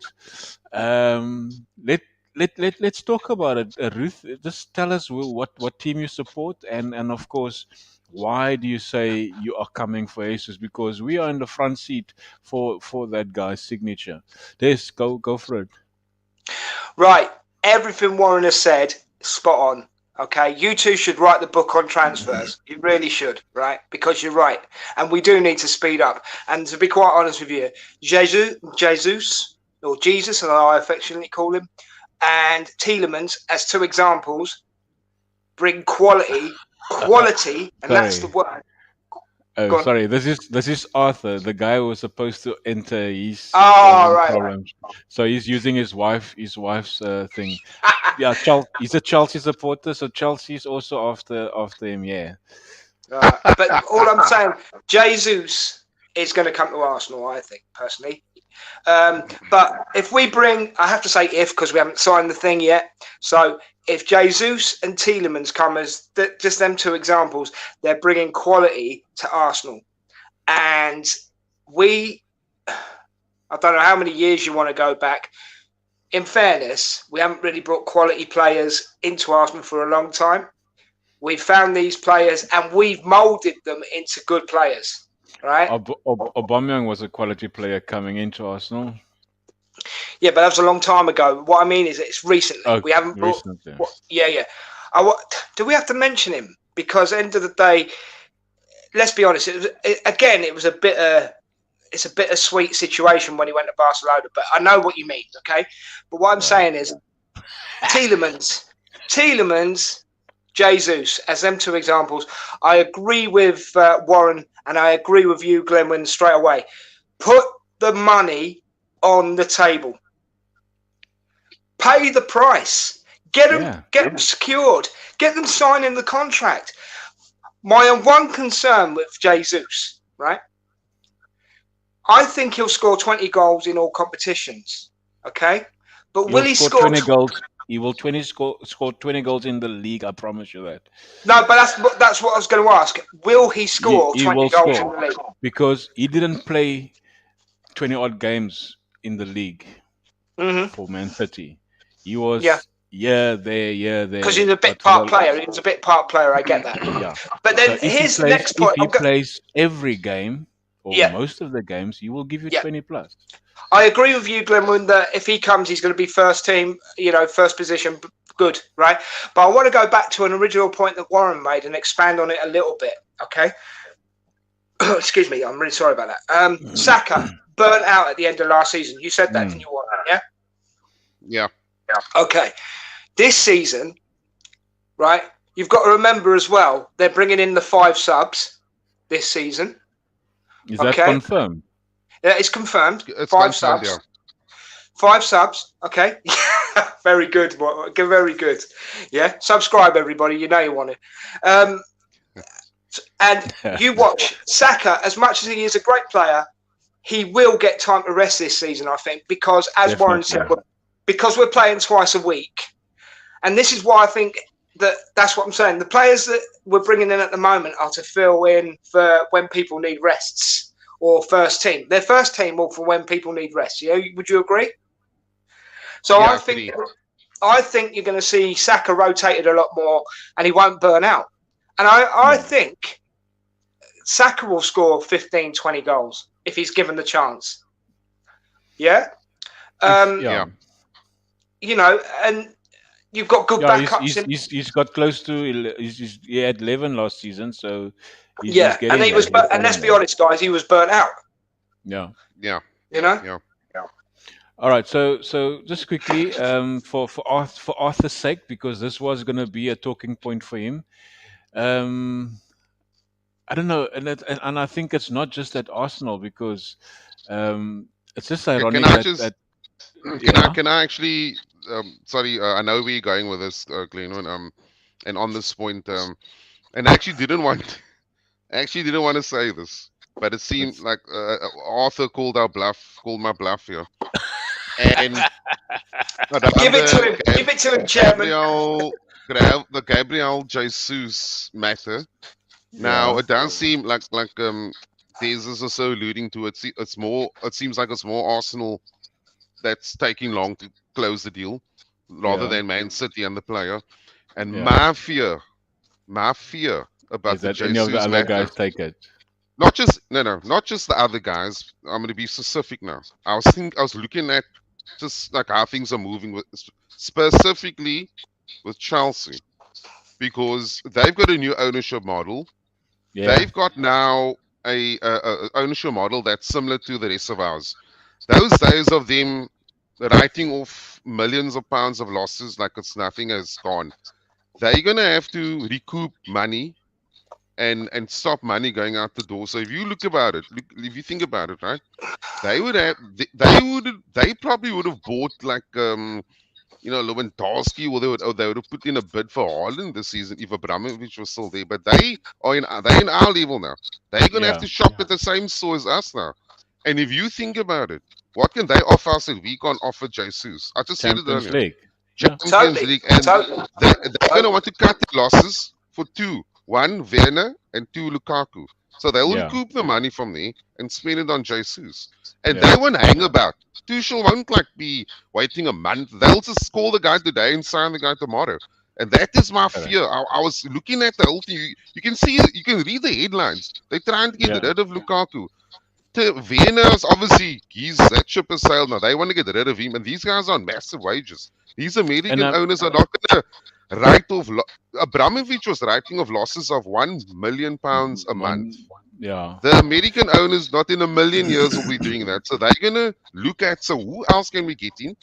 Let's talk about it, Ruth. Just tell us what team you support, and of course, why do you say you are coming for Jesus? Because we are in the front seat for that guy's signature. Go for it. Right. Everything Warren has said, spot on. Okay, you two should write the book on transfers. You really should, right? Because you're right, and we do need to speed up. And to be quite honest with you, Jesus, or Jesus, as I affectionately call him, and Tielemans, as two examples, bring quality, and that's the Sorry. word. Oh, Go on. sorry. This is Arthur, the guy who was supposed to enter. He's Oh, having right. problems, so he's using his wife's thing. Yeah, he's a Chelsea supporter, so Chelsea's also after him. Yeah. But all I'm saying, Jesus is going to come to Arsenal, I think, personally. But if we bring, I have to say if, because we haven't signed the thing yet. So if Jesus and Tielemans come as just them two examples, they're bringing quality to Arsenal. And I don't know how many years you want to go back. In fairness, we haven't really brought quality players into Arsenal for a long time. We've found these players and we've moulded them into good players, right? Aubameyang was a quality player coming into Arsenal. Yeah, but that was a long time ago. What I mean is it's recently. Oh, We haven't brought. recently. Yeah. Do we have to mention him? Because end of the day, let's be honest. It was a it's a bittersweet situation when he went to Barcelona. But I know what you mean, okay? But what I'm saying is, Tielemans, Jesus, as them two examples. I agree with Warren, and I agree with you, Glenwyn, straight away. Put the money on the table. Pay the price. Get them secured. Get them signing the contract. My one concern with Jesus, right? I think he'll score 20 goals in all competitions. Okay, but will he score 20 goals? He will score 20 goals in the league. I promise you that. No, but that's what I was going to ask. Will he score 20 goals in the league? Because he didn't play 20 odd games in the league for Man City. He was there. Because he's a bit part player. He was a bit part player. I get that. Yeah. But then here's the next point. If he plays every game or most of the games, he will give you 20 plus. I agree with you, Glenwood, that if he comes, he's going to be first team, first position, good, right? But I want to go back to an original point that Warren made and expand on it a little bit, okay? Excuse me, I'm really sorry about that. Saka burnt out at the end of last season. You said that, didn't you, Warren? Yeah? Yeah. Okay. This season, right, you've got to remember as well, they're bringing in the 5 subs this season. Is that confirmed? Yeah, it's confirmed. It's 5 confirmed, subs. yeah. 5 subs. Okay. Very good. Very good. Yeah. Subscribe, everybody. You know you want to. And you watch Saka, as much as he is a great player, he will get time to rest this season, I think, because, as Warren said, because we're playing twice a week. And this is why I think that's what I'm saying. The players that we're bringing in at the moment are to fill in for when people need rests. Or first team. They're first team or for when people need rest. Yeah, would you agree? So Yeah, I think you're going to see Saka rotated a lot more, and he won't burn out. And I think Saka will score 15, 20 goals if he's given the chance. Yeah. And you've got good backups. He's got close to. He had 11 last season, so. And he was, and let's be honest, guys, he was burnt out. Yeah. All right, so just quickly, for Arthur's sake, because this was going to be a talking point for him. I don't know, and I think it's not just at Arsenal because it's just ironic Can I actually? Sorry, I know where you're going with this, Glenn. And on this point, and I actually didn't want to say this, but it seemed like Arthur called my bluff here. And give it to him, Chairman. The Gabriel Jesus matter. Now it does seem like Des is also alluding to it. It seems like it's more Arsenal that's taking long to close the deal, rather than Man City and the player. And my fear about is that any of the other guys take it. Not just the other guys. I'm going to be specific now. I was looking at just like how things are moving specifically with Chelsea. because they've got a new ownership model. Yeah. They've got now a ownership model that's similar to the rest of ours. Those days of them writing off millions of pounds of losses like it's nothing has gone. They're gonna have to recoup money and stop money going out the door. So if you look about it, if you think about it, right? They would have they probably would have bought like Lewandowski, or they would have put in a bid for Haaland this season if Abramovich was still there. But they're in our level now. They're gonna have Yeah. to shop at the same store as us now. And if you think about it, what can they offer us if we can't offer Jesus? I just said it Champions earlier. League. Yeah. Champions Totally, League, and totally. they're going to want to cut their losses for two: one Werner and two Lukaku. So they will Yeah. recoup the money from there and spend it on Jesus. And Yeah. they won't hang about. Tuchel won't like be waiting a month. They'll just call the guy today and sign the guy tomorrow. And that is my Correct. fear. I was looking at the whole thing. You can see, you can read the headlines. They're trying to get Yeah. rid of Lukaku. Vienna is obviously that ship has sailed now. They want to get rid of him, and these guys are on massive wages. These American And owners are not going to write off. Abramovich was writing off losses of £1 million a month. yeah. The American owners, not in a million years, will be doing that. So they're going to look at, so who else can we get in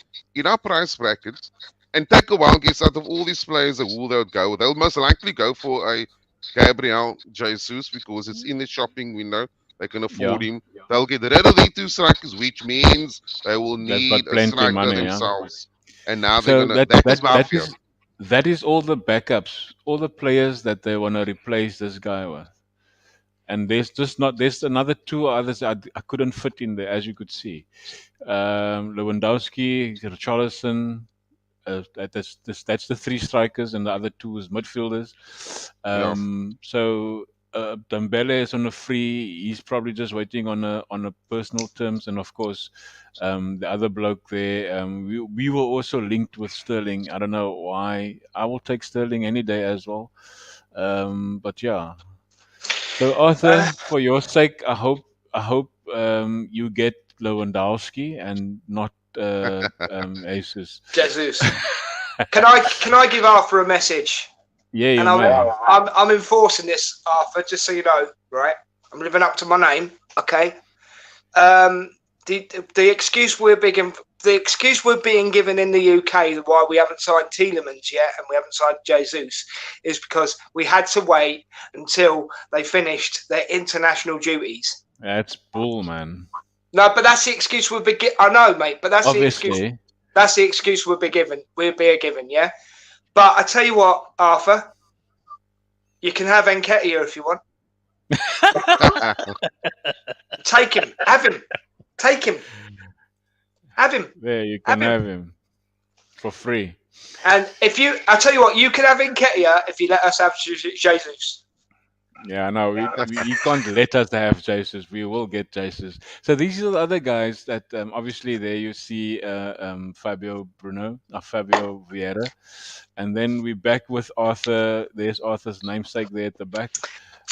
our price bracket and take a wild guess out of all these players who they would go. They'll most likely go for a Gabriel Jesus because it's in the shopping window. They can afford Yeah. him. They'll get rid of their two strikers, which means they will They've got need a plenty striker money. Yeah. themselves. And now they're So gonna. That is my that fear. is all the backups, all the players that they want to replace this guy with. And there's another two others I couldn't fit in there, as you could see. Lewandowski, Richarlison. That's the three strikers, and the other two is midfielders. Yeah. So Dembele is on a free. He's probably just waiting on a personal terms, and of course, the other bloke there. We were also linked with Sterling. I don't know why. I will take Sterling any day as well. But yeah. So Arthur, for your sake, I hope you get Lewandowski and not Jesus. Jesus. Can I give Arthur a message? Yeah, you And may. I'm enforcing this, Arthur, just so you know, right? I'm living up to my name, okay? The excuse we're being given in the UK why we haven't signed Tielemans yet and we haven't signed Jesus is because we had to wait until they finished their international duties. That's bull, man. No, but that's the excuse we'll be given. I know, mate, but that's Obviously. the excuse. That's the excuse we'll be given. Yeah. But I tell you what, Arthur, you can have Nketiah if you want. Take him. Have him. Take him. Have him. There, you can have him for free. And I tell you what, you can have Nketiah if you let us have Jesus. Yeah, no, we can't let us have Jesus. We will get Jesus. So these are the other guys that obviously there you see Fabio Vieira, and then we're back with Arthur. There's Arthur's namesake there at the back.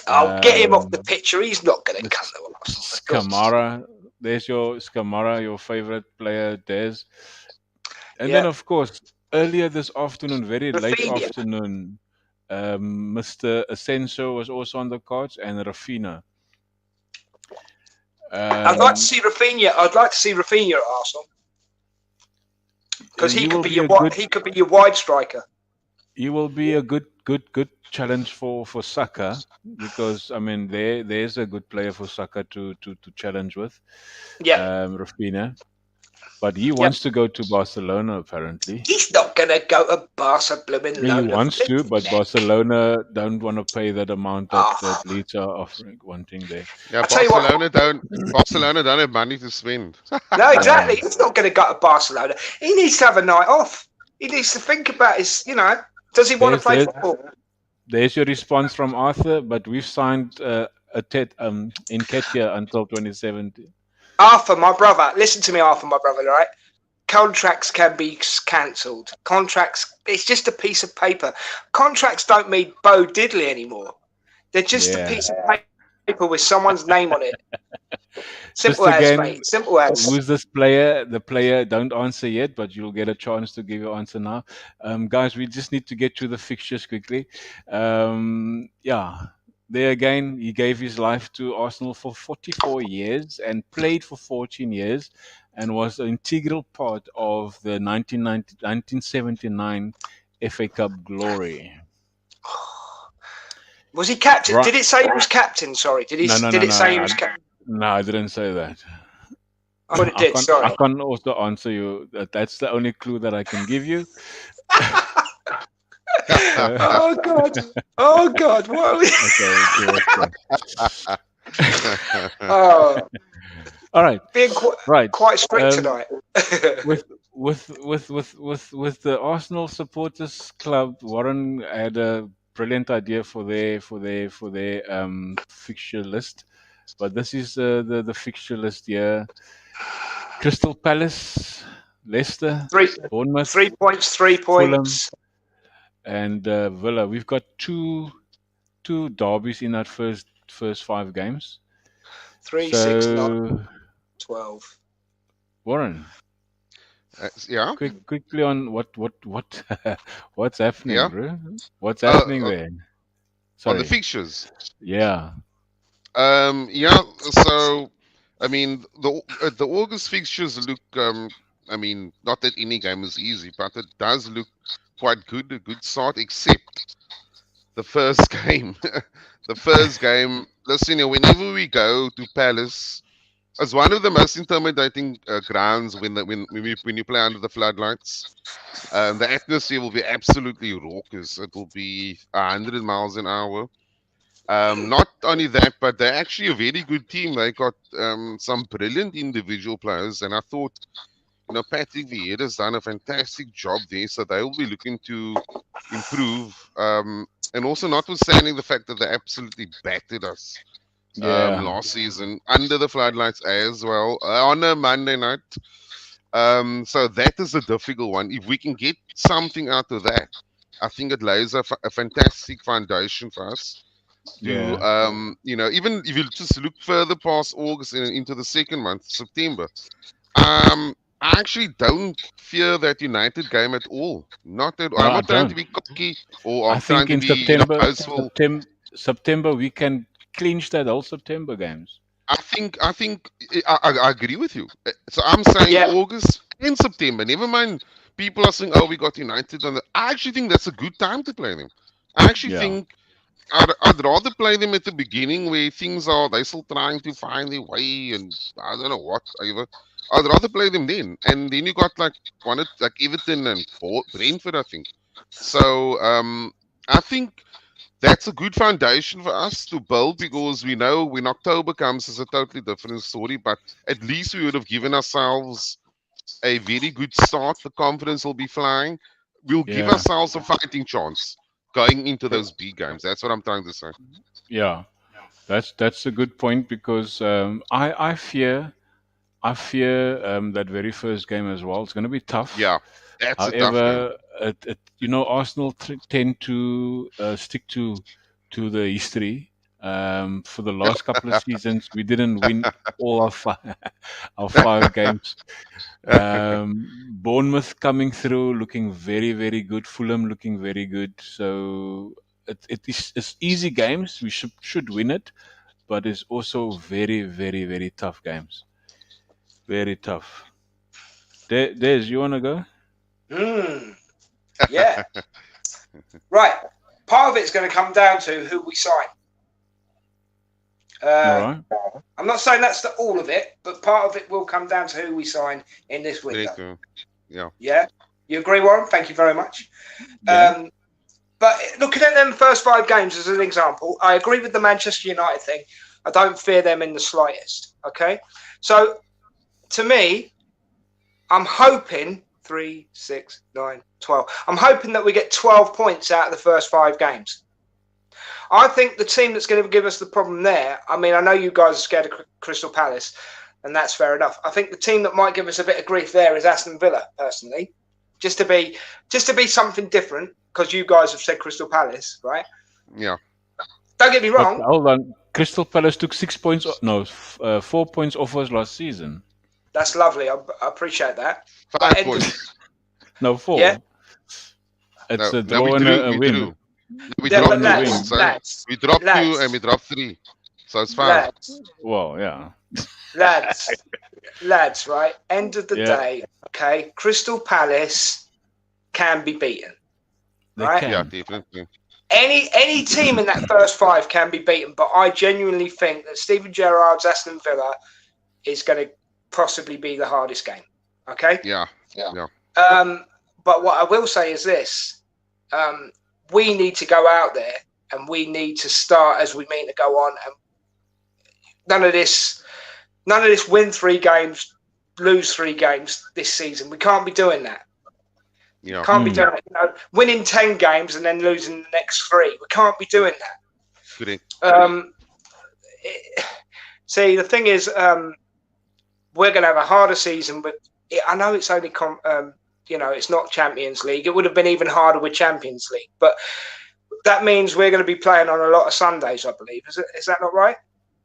I'll get him off the picture. He's not going to come to us. Skamara. There's your Skamara, your favorite player, Des. And then, of course, earlier this afternoon, very late afternoon, Mr. Asensio was also on the cards, and Rafinha. I'd like to see Rafinha. I'd like to see Rafinha at Arsenal because he could be your wide striker. He will be a good challenge for Saka, because I mean there's a good player for Saka to challenge with. Yeah, Rafinha. But he wants to go to Barcelona, apparently. He's not going to go to Barcelona. He wants to, but Barcelona don't want to pay that amount that Leeds are wanting there. Yeah, Barcelona don't have money to spend. No, exactly. He's not going to go to Barcelona. He needs to have a night off. He needs to think about his, does he want to play football? There's your response from Arthur, but we've signed Nketiah until 2017. Arthur, my brother, listen to me, Arthur, my brother, right? Contracts can be cancelled. Contracts, it's just a piece of paper. Contracts don't mean Bo Diddley anymore. They're just a piece of paper. paper with someone's name on it. Just Simple as, again, mate. Simple as. who's this player? The player, don't answer yet, but you'll get a chance to give your answer now. Guys, we just need to get through the fixtures quickly. Yeah, there again, he gave his life to Arsenal for 44 years and played for 14 years and was an integral part of the 1979 FA Cup glory. Was he captain? Right. Did it say he was captain? Sorry. Did he? No, did it say he was captain? No, I didn't say that. Oh, it did. Sorry. I can't also answer you. That's the only clue that I can give you. Oh God! Oh God! What are we? Okay. Oh, all right. being quite strict tonight. with the Arsenal supporters club, Warren had a brilliant idea for their fixture list, but this is the fixture list here: Crystal Palace, Leicester, Bournemouth, 3 points, 3 points, and Villa. We've got two derbies in that first 5 games. 3, 6, 9, 12. Warren. Yeah. Quickly on what's happening, Yeah. bro? What's happening there? Sorry. On the fixtures. Yeah. Yeah. So, I mean, the August fixtures look. I mean, not that any game is easy, but it does look quite good. A good start, except the first game. The first game. Listen, whenever we go to Palace, it's one of the most intimidating grounds when you play under the floodlights. The atmosphere will be absolutely raucous. It will be 100 miles an hour. Not only that, but they're actually a very good team. They got some brilliant individual players, and I thought, Patrick Vieira's done a fantastic job there. So they will be looking to improve, and also notwithstanding the fact that they absolutely battered us. Last season under the floodlights as well on a Monday night. So that is a difficult one. If we can get something out of that, I think it lays a fantastic foundation for us to, even if you just look further past August and into the second month, September. I actually don't fear that United game at all. Not at all. No, I'm not trying to be cocky or I'm I think trying to in be September, boastful. September we can clinch that whole September games. I agree with you. So I'm saying August and September. Never mind. People are saying, "Oh, we got United." I actually think that's a good time to play them. I actually think I'd rather play them at the beginning where they're still trying to find their way and I don't know what. I'd rather play them then, and then you got like Everton and Brentford, I think. So I think that's a good foundation for us to build because we know when October comes, it's a totally different story. But at least we would have given ourselves a very good start. The confidence will be flying. We'll give ourselves a fighting chance going into those big games. That's what I'm trying to say. Yeah, that's a good point because I fear that very first game as well. It's going to be tough. Yeah, that's However, a tough game. Arsenal tend to stick to the history. For the last couple of seasons, we didn't win all our 5 games. Bournemouth coming through, looking very, very good. Fulham looking very good. So it's easy games. We should win it, but it's also very, very, very tough games. Very tough. Des, you want to go? Yeah. Right. Part of it's going to come down to who we sign. All right. I'm not saying that's all of it, but part of it will come down to who we sign in this window. Yeah. Yeah. You agree, Warren? Thank you very much. Yeah. But looking at them first 5 games as an example, I agree with the Manchester United thing. I don't fear them in the slightest. Okay. So to me, I'm hoping 3, 6, 9, 12. I'm hoping that we get 12 points out of the first 5 games. I think the team that's going to give us the problem there, I mean, I know you guys are scared of Crystal Palace, and that's fair enough. I think the team that might give us a bit of grief there is Aston Villa, personally. Just to be something different, because you guys have said Crystal Palace, right? Yeah. Don't get me wrong. Hold on. Crystal Palace took 6 points. No, 4 points off us last season. That's lovely. I appreciate that. 5 points. No, 4. Yeah. It's No, a draw and a win. We Yeah, dropped but 2 lads, points. lads, We dropped 2 lads. and we dropped 3. So it's 5. Lads, Well, yeah. lads, right? End of the Yeah. day, okay? Crystal Palace can be beaten. They Right? can. Yeah, definitely. Any team in that first 5 can be beaten, but I genuinely think that Steven Gerrard's Aston Villa is going to possibly be the hardest game. Okay? Yeah. But what I will say is this. We need to go out there and we need to start as we mean to go on. And none of this win 3 games, lose 3 games this season. We can't be doing that. Yeah. Can't be doing it. You know, winning 10 games and then losing the next 3. We can't be doing that. Correct. See, the thing is, we're going to have a harder season. But I know it's only, it's not Champions League. It would have been even harder with Champions League. But that means we're going to be playing on a lot of Sundays, I believe. Is that not right?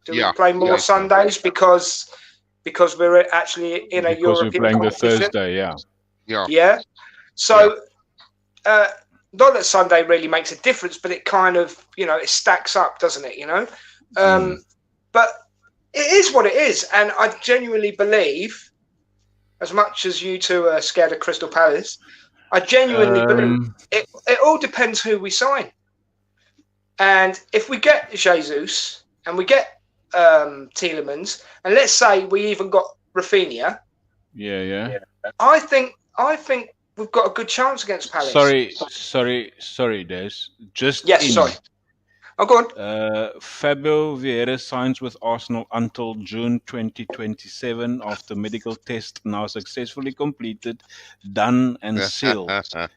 Do we play more Sundays because we're actually in a European we're playing the competition? Thursday, yeah. Yeah. So, not that Sunday really makes a difference, but it kind of, it stacks up, doesn't it? But it is what it is. And I genuinely believe, as much as you two are scared of Crystal Palace, I genuinely believe it all depends who we sign. And if we get Jesus and we get Tielemans, and let's say we even got Rafinha, I think we've got a good chance against Palace. Sorry, Des. Just sorry. Oh, go on. Fabio Vieira signs with Arsenal until June 2027 after medical test now successfully completed, done and sealed.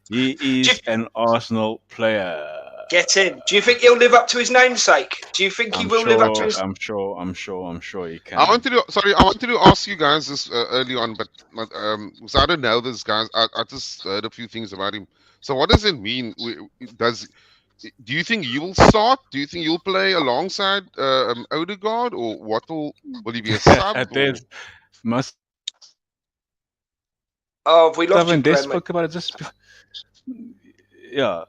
He is an Arsenal player. Get in. Do you think he'll live up to his namesake? Do you think he will live up to his? I'm sure he can. I wanted to ask you guys this early on, but because I don't know this guy. I just heard a few things about him. So what does it mean? Do you think he will start? Do you think he'll play alongside Odegaard, or will he be a sub? Must. Oh, have we lost you, Des spoke about it just. Yeah.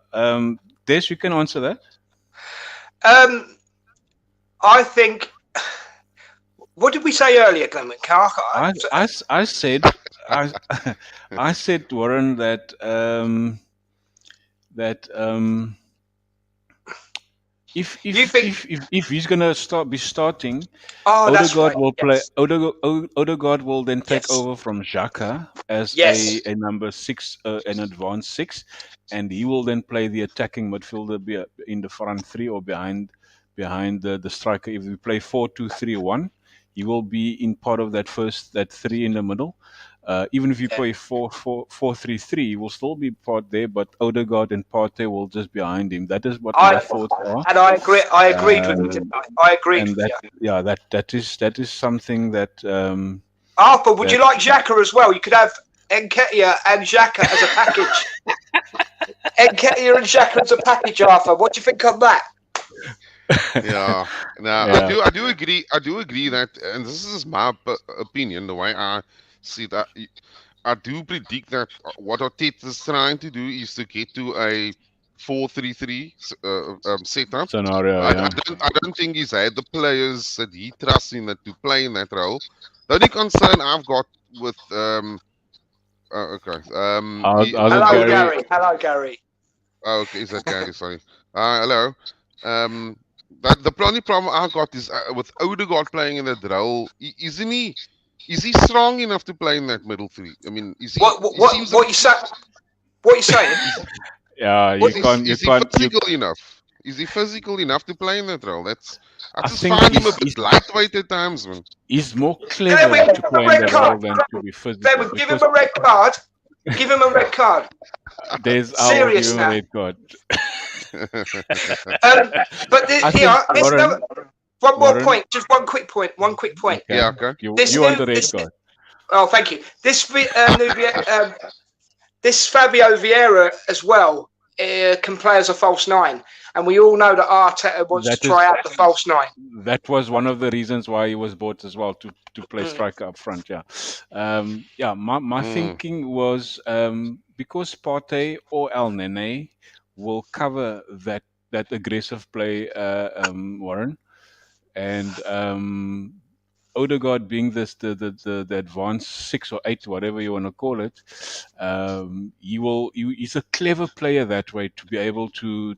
Des, you can answer that. I think. What did we say earlier, Clement? I said, I said, Warren, that if he's gonna be starting, Odegaard will play. Odegaard will then take over from Xhaka as a number 6, an advanced 6, and he will then play the attacking midfielder in the front 3 or behind the striker. If we play 4-2-3-1, he will be in part of that 3 in the middle. Even if you play 4-3-3, he will still be part there, but Odegaard and Partey will just behind him. That is what my thoughts are. And I agree. I agreed with you. Didn't I? I agreed with you. Yeah, that is something that. Arthur, would you like Xhaka as well? You could have Nketiah and Xhaka as a package. Nketiah and Xhaka as a package, Arthur. What do you think of that? Yeah, I do agree. I do agree that, and this is my opinion, the way I see that. I do predict that what Arteta is trying to do is to get to a 4-3-3 setup scenario. I don't think he's had the players that he trusts in that to play in that role. The only concern I've got with hello Gary. Hello Gary. Oh, okay, is that Gary? Sorry. Hello. The only problem I've got is with Odegaard playing in that role. Isn't he? Is he strong enough to play in that middle 3? I mean, is he? What you saying? What you saying? Yeah, you can't. Is he physical enough? Is he physical enough to play in that role? I just find him a bit lightweight at times, man. He's more clever to play in that role than to be physical. Give him a red card. Give him a red card. Serious now. Red card. One more point. Just one quick point. Okay. Yeah, okay. You want the red card. Oh, thank you. This Fabio Vieira as well. can play as a false nine, and we all know that Arteta wants to That try is out the false nine. that was one of the reasons why he was bought as well, to play Mm. striker up front. Yeah, yeah. My Mm. thinking was, because Partey or El Nene will cover that aggressive play, Warren, and Odegaard being the advanced 6 or 8, whatever you want to call it, he's a clever player that way, to be able to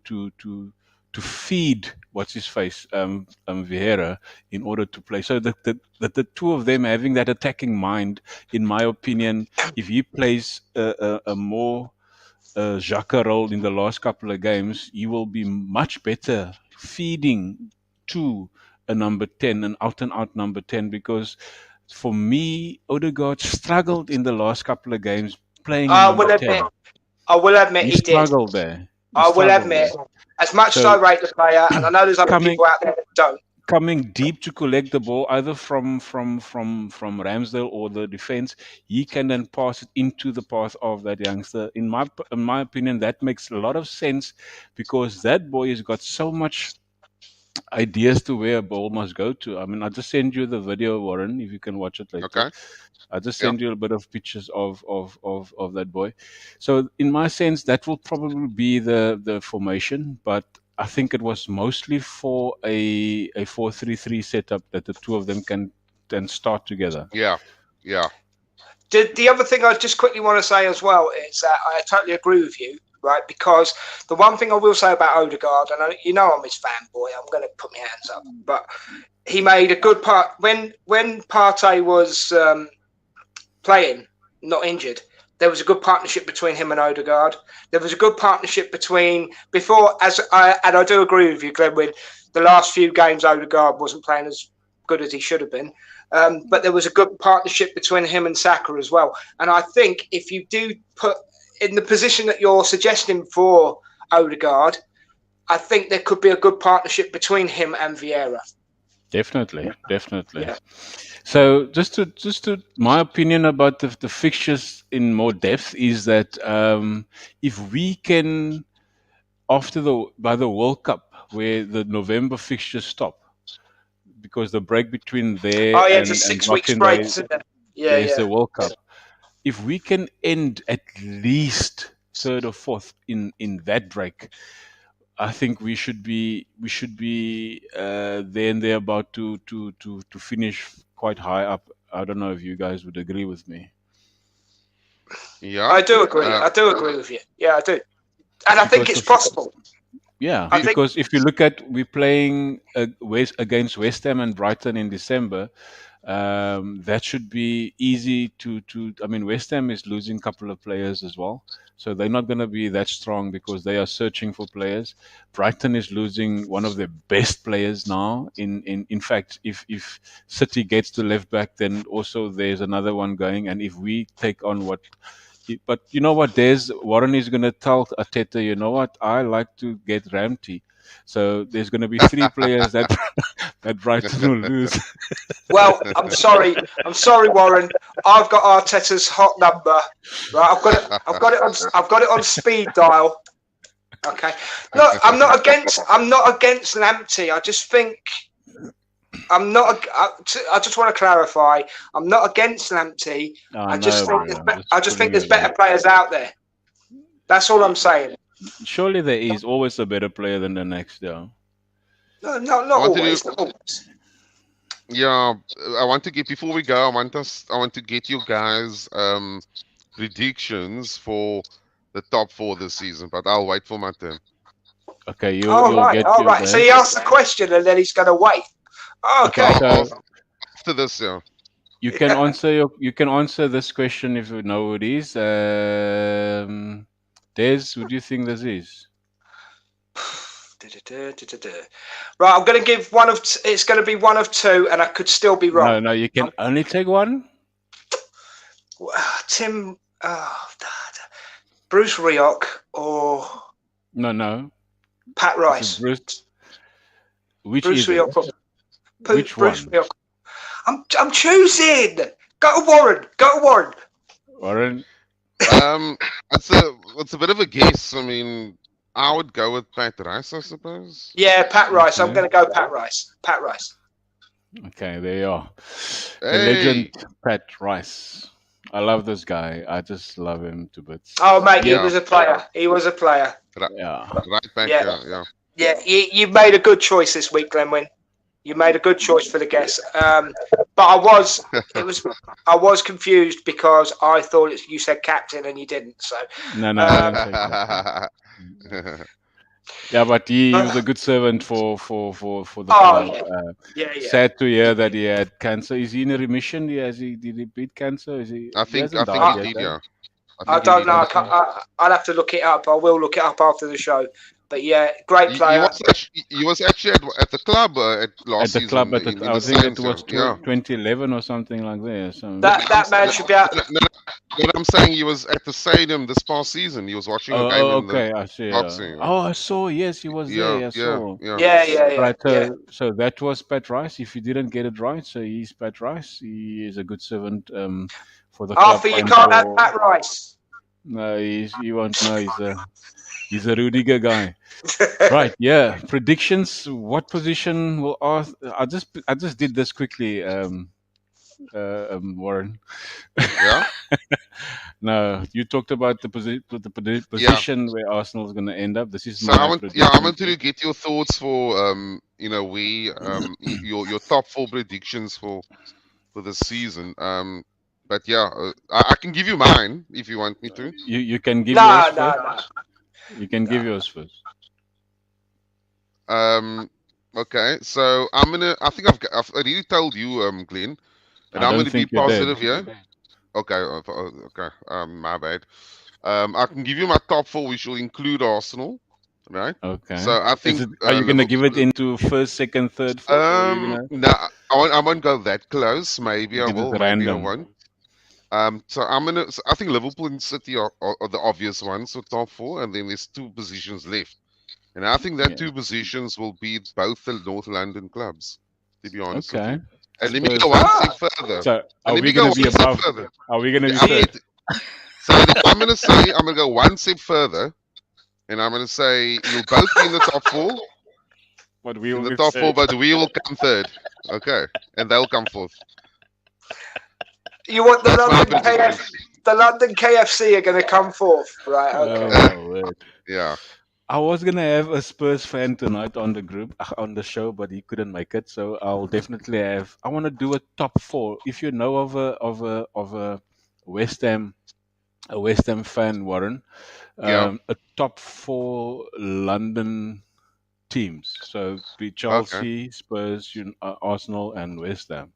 feed what's his face, Vieira, in order to play. So the two of them having that attacking mind, in my opinion, if he plays a more Xhaka role in the last couple of games, he will be much better feeding to a number 10, an out and out number 10, because for me, Odegaard struggled in the last couple of games playing a I number will admit, 10. I will admit He he did. struggled there. He I will struggled admit, there. as much as I So rate the player, and I know there's other coming people out there that don't. coming deep to collect the ball, either from Ramsdale or the defense, he can then pass it into the path of that youngster. In my opinion, that makes a lot of sense, because that boy has got so much ideas to where a ball must go to. I mean, I'll just send you the video, Warren, if you can watch it later. Okay. I'll just Yeah. send you a bit of pictures of that boy. So in my sense, that will probably be the formation, but I think it was mostly for a 4-3-3 setup that the two of them can then start together. Yeah. Yeah. The other thing I just quickly want to say as well is that I totally agree with you, right? Because the one thing I will say about Odegaard, and you know I'm his fanboy, I'm going to put my hands up, but he made a good part when Partey was playing, not injured. There was a good partnership between him and Odegaard. There was a good partnership between before, and I do agree with you, Glenwyn. The last few games, Odegaard wasn't playing as good as he should have been. But there was a good partnership between him and Saka as well. And I think if you do put in the position that you're suggesting for Odegaard, I think there could be a good partnership between him and Vieira. Definitely. Yeah. So just to my opinion about the fixtures in more depth is that, if we can, by the World Cup, where the November fixtures stop, because the break between there Oh yeah, and it's a 6 weeks Boxing break, Day, isn't it? Yeah, there's yeah. the World Cup. If we can end at least third or fourth in that break, I think we should be there and there about to finish quite high up. I don't know if you guys would agree with me. Yeah. I do agree. I do agree with you. Yeah, I do. And I think Because it's possible. Yeah, I think- because if you look at, we're playing against West Ham and Brighton in December, that should be easy to. I mean, West Ham is losing a couple of players as well, so they're not going to be that strong because they are searching for players. Brighton is losing one of their best players now. In fact, if City gets to left back, then also there's another one going, and if we take on what. But you know what? Warren is going to tell Arteta, you know what? I like to get Ramsey. So there's going to be 3 players that Brighton will lose. Well, I'm sorry, Warren. I've got Arteta's hot number. Right, I've got it on speed dial. Okay. Look, I'm not against Lamptey. I just think I just want to clarify. I'm not against Lamptey. I just think there's better players out there. That's all I'm saying. Surely there is always a better player than the next, though. No, not always. Not always. Yeah. I want to get before we go. I want to get you guys predictions for the top 4 this season, but I'll wait for my turn. Okay, you'll All get right. yours So he asked the question and then he's going to wait. Okay. So After this, yeah. you can answer this question if you know who it is. Des, who do you think this is? Right, I'm going to give one of. It's going to be one of 2, and I could still be wrong. No, you can only take one. Tim, Bruce Rioch or No. Pat Rice. Bruce. Which Bruce is it? Rioch. Which Bruce one? Rioch. I'm choosing. Go to Warren. Warren. It's a bit of a guess. I mean, I would go with Pat Rice, I suppose. Yeah, Pat Rice. I'm Okay. going to go Pat Rice. Pat Rice. Okay, there you are. The Hey, legend, Pat Rice. I love this guy. I just love him to bits. Oh, mate, he Yeah. was a player. He was a player. Yeah. right back. Yeah. Yeah. Yeah, you made a good choice this week, Glenwyn. You made a good choice for the guest. But I was confused because I thought you said captain and you didn't. So No, I didn't say that. Yeah, but he was a good servant for the Oh, club. yeah. Sad to hear that he had cancer. Is he in a remission? Did he beat cancer? Is he? I He think hasn't he died did. yet, Yeah. I don't know. I'll have to look it up. I will look it up after the show. But yeah, great player. He was actually at the club at last At the club season. at the, in I the think it Saints, was yeah. 2011 or something like that. So That man should be out. No, what I'm saying, he was at the stadium this past season. He was watching a game in okay, I see. the boxing. I saw. Yes, he was there. I Yeah. saw. Yeah. Right, so that was Pat Rice. If you didn't get it right, so he's Pat Rice. He is a good servant for the club. Arthur, you can't have Pat Rice. No, he won't know. He's a Rudiger guy. Right, yeah. Predictions. What position will Arthur? I just did this quickly, Warren. Yeah. No, you talked about the position where Arsenal is going to end up. This is So my I want prediction. to get your thoughts for your top 4 predictions for the season. But yeah, I can give you mine if you want me to. You can give yours first. No. You can give yours first. Okay, so I think I've already told you, Glenn, and I'm gonna be positive here. Okay. My bad. I can give you my top 4, which will include Arsenal, right? Okay. So I think. Are you gonna give it into first, second, third, fourth? No, I won't go that close. Maybe I will. Maybe I won't. So I think Liverpool and City are the obvious ones for top 4, and then there's 2 positions left. And I think that 2 positions will be both the North London clubs, to be honest with you. And let me go one step further. So are we going to be above? Are we going to be third? So I'm going to go one step further, and I'm going to say you'll both be in the top 4. But we will in the top 4, but we will come third. Okay, and they'll come fourth. You want the London KFC? The London KFC are going to come forth, right? Okay. Yeah. I was gonna have a Spurs fan tonight on the show, but he couldn't make it. So I'll definitely have. I want to do a top 4. If you know of a West Ham fan, Warren, a top 4 London teams. So be Chelsea, Spurs, Arsenal, and West Ham.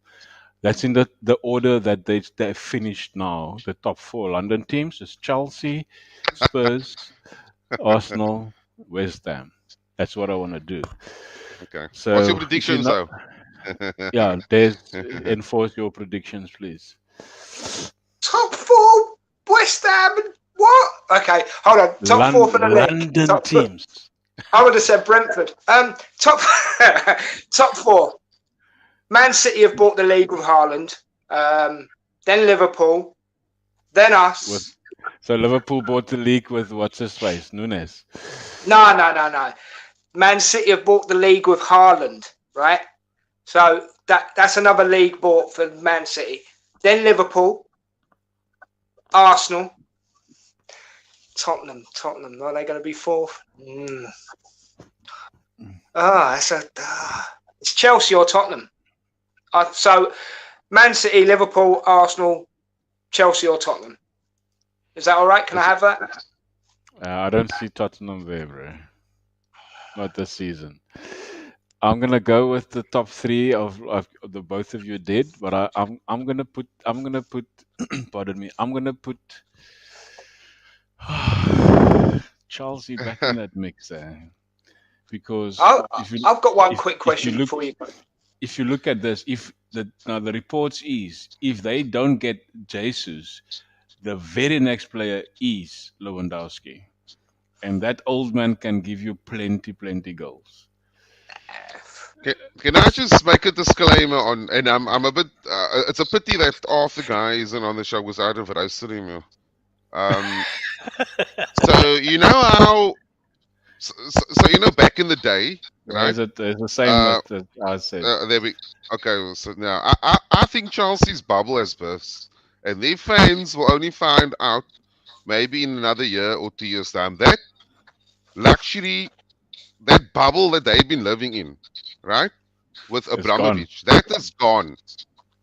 That's in the order that they finished now. The top 4 London teams is Chelsea, Spurs, Arsenal, West Ham. That's what I want to do. Okay. So what's your predictions, though? Yeah, enforce your predictions, please. Top 4 West Ham. What? Okay, hold on. Top 4 for the league. London teams. I would have said Brentford. Top 4. Man City have bought the league with Haaland. Then Liverpool. Then us. So Liverpool bought the league with what's his face? Nunes. No. Man City have bought the league with Haaland, right? So that's another league bought for Man City. Then Liverpool, Arsenal, Tottenham. Are they going to be fourth? It's Chelsea or Tottenham. So Man City, Liverpool, Arsenal, Chelsea or Tottenham. Is that all right? Can I have that? I don't see Tottenham there, bro. Not this season. I'm gonna go with the top 3 of the both of you did, but I'm gonna put pardon me. I'm gonna put Chelsea back in that mix because I've got one quick question for you. If you look at this, the reports is if they don't get Jesus, the very next player is Lewandowski, and that old man can give you plenty goals. Can I just make a disclaimer on? And I'm a bit. It's a pity that Arthur guy isn't on the show because I'd have roasted him. So you know how So back in the day, right? It's the same that I said. There we. Okay, so now I think Chelsea's bubble has burst, and their fans will only find out maybe in another year or 2 years' time that luxury, that bubble that they've been living in, right, with It's gone. Abramovich, that is gone.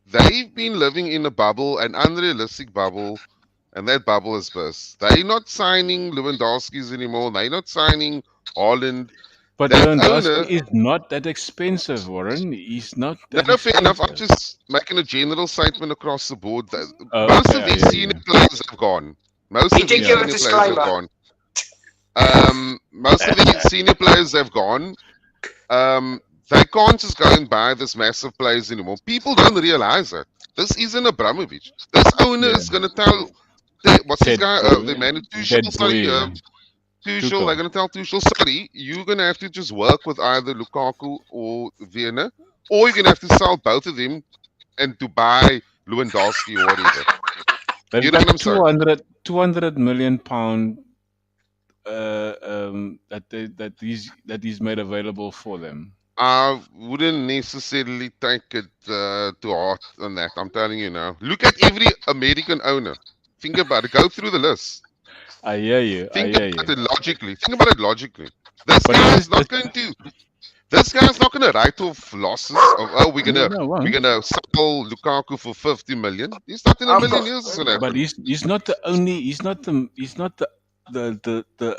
They've been living in a bubble, an unrealistic bubble, and that bubble has burst. They're not signing Lewandowski's anymore. They're not signing Holland. But That Lewandowski owner. is not that expensive, Warren. He's not No, that no, fair enough. I'm expensive. just making a general statement across the board. That Oh, most okay, of I these hear senior you. players have gone. Most He of did these give a Yeah. senior players have disclaimer. gone. Most of the senior players have gone. They can't just go and buy this massive players anymore. People don't realize that. This isn't Abramovich. This owner Yeah. is going to tell, what's his Ted, guy? The man, Ted Tuchel, sorry, Boy, Tuchel. They're Tuchel. going to tell Tuchel, sorry, you're going to have to just work with either Lukaku or Werner, or you're going to have to sell both of them and to buy Lewandowski or whatever. They've You know what I'm got saying? 200 million pound that he's made available for them. I wouldn't necessarily take it to heart on that. I'm telling you now. Look at every American owner. Think about it. Go through the list. I hear you. Think I hear about you. it logically. Think about it logically. This But guy's not going to. This guy's not going to write off losses. Of, we're no, we're gonna sell Lukaku for 50 million. He's not in a I've million got, years. It's gonna but happen. he's not the only. He's not the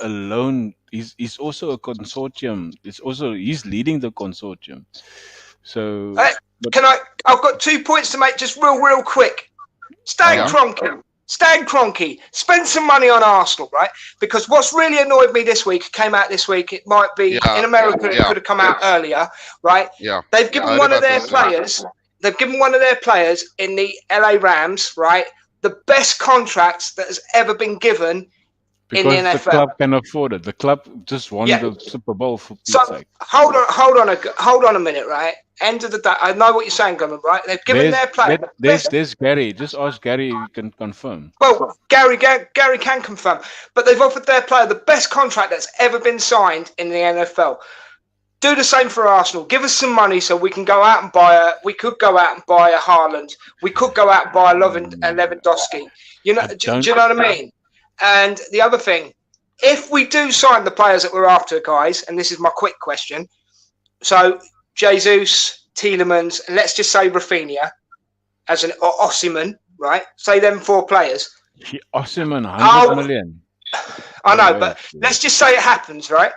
alone. He's also a consortium. He's leading the consortium. So, Hey, but I've got 2 points to make, just real quick. Stan Yeah. Kroenke, spend some money on Arsenal, right? Because what's really annoyed me this week, came out this week, it might be Yeah. in America, it Yeah. could have come out earlier, right? Yeah. They've given I heard one of about their this, yeah. players, in the LA Rams, right, the best contract that has ever been given in the because the NFL. club can afford it. The club just won Yeah. the Super Bowl for Pete's So sake. hold on a minute, right? End of the day, I know what you're saying, Glenn, right? They've given their player the best. There's Gary. Just ask Gary. You can confirm. Well, Gary can confirm, but they've offered their player the best contract that's ever been signed in the NFL. Do the same for Arsenal. Give us some money so we can go out and buy we could go out and buy a Haaland. We could go out and buy a Lewandowski. You know, do you know what I mean? And the other thing, if we do sign the players that we're after, guys, and this is my quick question. So Jesus, Tielemans, and let's just say Rafinha as an Osimhen, right? Say them 4 players. Osimhen, 100 million. I know, but let's just say it happens, right?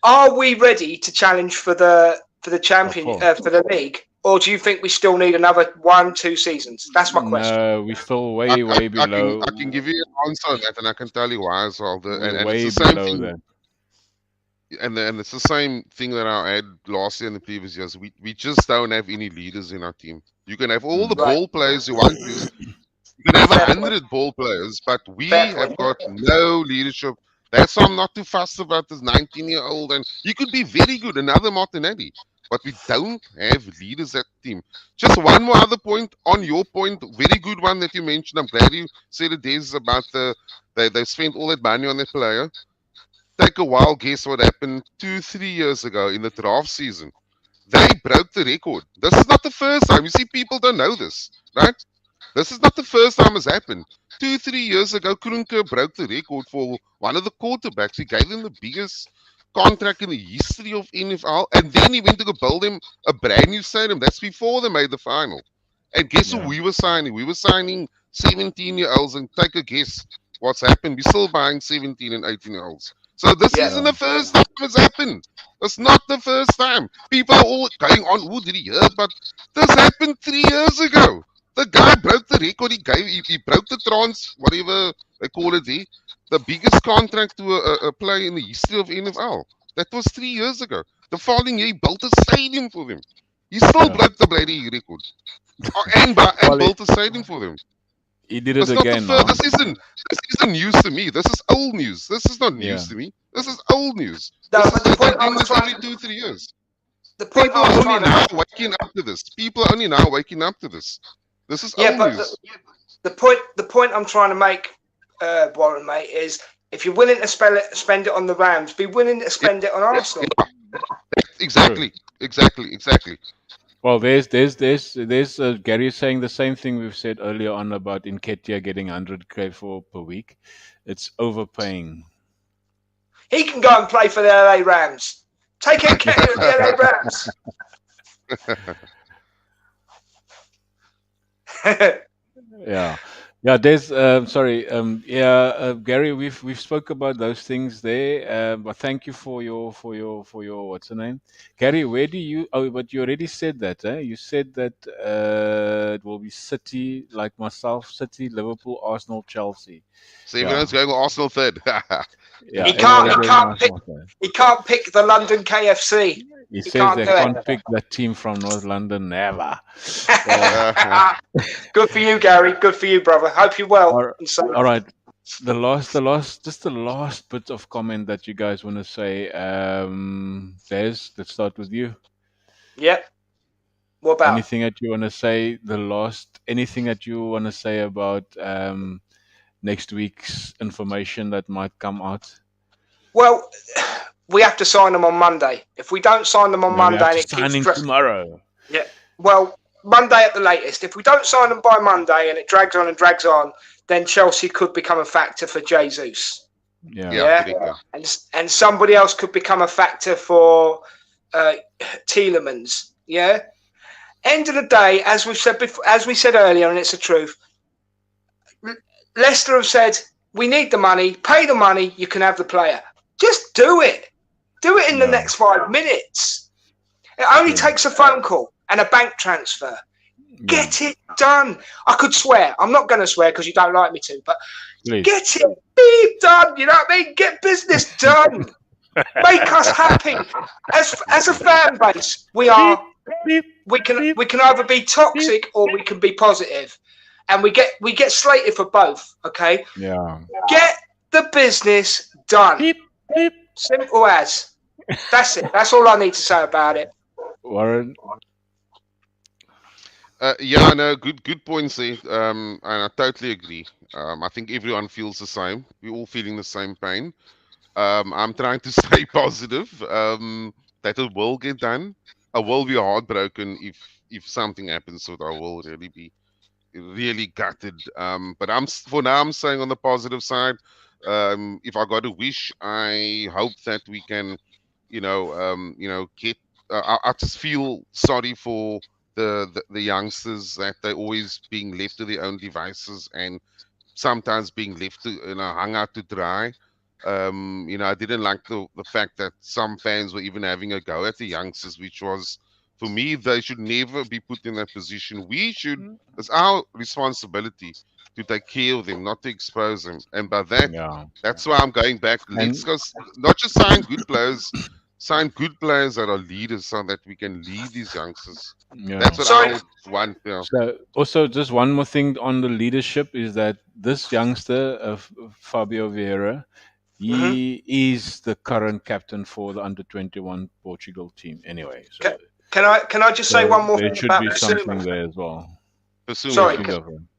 Are we ready to challenge for the champion for the league, or do you think we still need another 1-2 seasons? That's my question. No, we're still way below. I can give you an answer on that, and I can tell you why as well. And way it's the same below thing. that. And it's the same thing that I had last year and the previous years. We just don't have any leaders in our team. You can have all the ball players you want to. You can have 100 ball players, but we have got no leadership. That's why I'm not too fussed about this 19-year-old. And you could be very good, another Martinelli, but we don't have leaders at the team. Just one more other point on your point, very good one that you mentioned. I'm glad you said it, Des, about they spent all that money on that player. Take a wild guess what happened 2-3 years ago in the draft season. They broke the record. This is not the first time. You see, people don't know this, right? This is not the first time it's happened. 2-3 years ago, Kroenke broke the record for one of the quarterbacks. He gave them the biggest contract in the history of NFL, and then he went to go build him a brand new stadium. That's before they made the final. And guess who we were signing? We were signing 17-year-olds, and take a guess what's happened. We're still buying 17 and 18-year-olds. So this isn't the first time it's happened. It's not the first time. People are all going on, who did he hear? But this happened 3 years ago. The guy broke the record. He broke the whatever they call it there, the biggest contract to a player in the history of NFL. That was 3 years ago. The following year, he built a stadium for them. He still broke the bloody record. And built a stadium for them. He did it again. This isn't news to me. This is old news. This is not news to me. This is old news. No, but the point I'm every 2-3 years. The point People are only now waking up to this. People are only now waking up to this. This is old news. The point I'm trying to make, Warren, mate, is If you're willing to spend it on the Rams, be willing to spend it on Arsenal. Exactly, exactly. Well, there's Gary saying the same thing we've said earlier on about Nketiah getting 100K for per week. It's overpaying. He can go and play for the LA Rams. Take Nketiah to the LA Rams. Yeah, yeah. There's Gary. We've spoke about those things there. But thank you for your what's the name, Gary? Where do you? Oh, but you already said that. You said that it will be City, like myself, City, Liverpool, Arsenal, Chelsea. So everyone's going with Arsenal third. Yeah, He can't pick the London KFC. He says they can't pick that team from North London. Never. Good for you, Gary. Good for you, brother. Hope you're well. All right. The last bit of comment that you guys want to say. Des, let's start with you. Yep. What about anything that you want to say? Anything that you want to say about next week's information that might come out? Well, we have to sign them on Monday. If we don't sign them on Monday, and it signing tomorrow. Yeah. Well, Monday at the latest. If we don't sign them by Monday and it drags on, then Chelsea could become a factor for Jesus. Yeah. And somebody else could become a factor for Tielemans. Yeah. End of the day, as we said earlier, and it's the truth. Leicester have said we need the money. Pay the money. You can have the player. Just do it. Do it in the next 5 minutes. It only takes a phone call and a bank transfer. Get it done. I could swear. I'm not going to swear because you don't like me to, but get it be done. You know what I mean? Get business done. Make us happy. As a fan base, we can either be toxic or we can be positive. And we get slated for both, okay? Yeah. Get the business done. Simple as. That's it. That's all I need to say about it. Warren? Good points there. And I totally agree. I think everyone feels the same. We're all feeling the same pain. I'm trying to stay positive. That it will get done. I will be heartbroken if something happens, so I will really gutted. But for now I'm saying on the positive side. If I got a wish, I hope that we can, get. I just feel sorry for the youngsters that they're always being left to their own devices and sometimes being left to hung out to dry. I didn't like the fact that some fans were even having a go at the youngsters, which was, for me, they should never be put in that position. It's our responsibility to take care of them, not to expose them. And by that, that's why I'm going back. Let's go, not just sign good players, sign good players that are leaders so that we can lead these youngsters. Yeah. That's what I would want. Yeah. So also, just one more thing on the leadership is that this youngster, Fabio Vieira, he is the current captain for the under-21 Portugal team. Anyway, so can I just say one more there thing should about be Basuma? something there as well. Basuma. Sorry,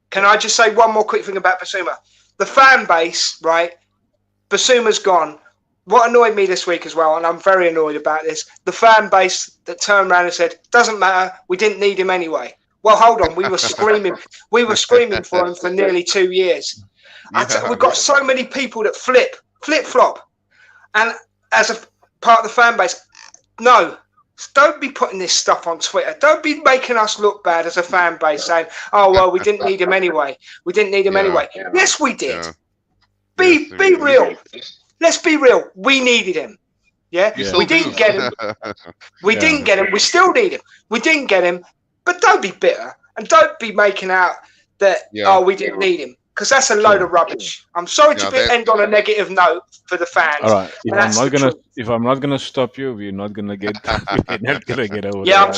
can I just say one more quick thing about Basuma? The fan base, right? Basuma's gone. What annoyed me this week as well, and I'm very annoyed about this, the fan base that turned around and said, "Doesn't matter, we didn't need him anyway." Well, hold on, we were screaming for him for nearly 2 years. Yeah. We've got so many people that flip-flop, and as a part of the fan base, no, don't be putting this stuff on Twitter. Don't be making us look bad as a fan base, saying, "Oh well, we didn't need him anyway. We didn't need him anyway." Yes, we did. Yeah. Be real. Let's be real. We needed him. Yeah, we didn't get him. We didn't get him. We still need him. We didn't get him. But don't be bitter and don't be making out that we didn't need him, because that's a load of rubbish. I'm sorry to end on a negative note for the fans. All right. If I'm not gonna stop you, we're not gonna get over. Yeah, I'm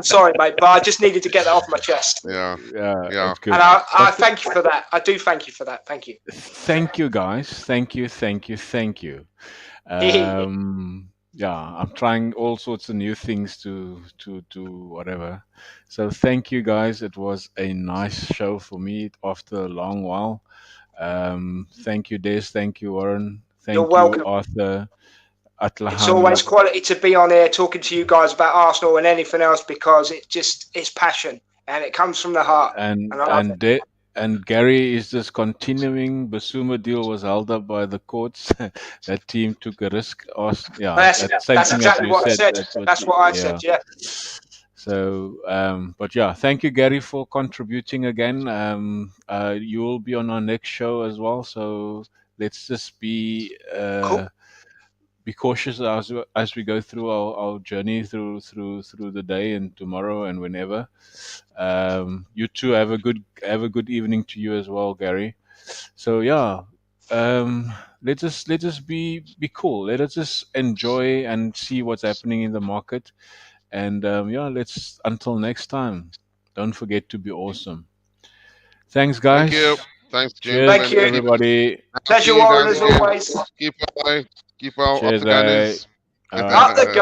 sorry, mate. But I just needed to get that off my chest. Yeah. Good. And I thank you for that. I do thank you for that. Thank you. Thank you, guys. Thank you. I'm trying all sorts of new things to whatever. So thank you, guys. It was a nice show for me after a long while. Thank you, Des. Thank you, Warren. You're Thank you, welcome. Arthur, It's always Atlaham, quality to be on here talking to you guys about Arsenal and anything else because it's passion and it comes from the heart, and and I love it. and Gary is just continuing. Basuma deal was held up by the courts. That team took a risk. Yeah, that same That's thing that exactly you what I said. said. That's what. That's what I said. Yeah. Yeah. So, but yeah, thank you, Gary, for contributing again. You will be on our next show as well. So let's just Cool. be cautious as we go through our journey through the day and tomorrow and whenever. You too have a good evening to you as well, Gary. So yeah, let's just be cool. Let us just enjoy and see what's happening in the market. And yeah, let's until next time. Don't forget to be awesome. Thanks, Thank you. guys. Thanks, Thank Cheers, gentlemen. you. Keep everybody. I'll Pleasure, see you Warren, guys as again. always. Keep our Up Cheers, Afrikaners. All right. the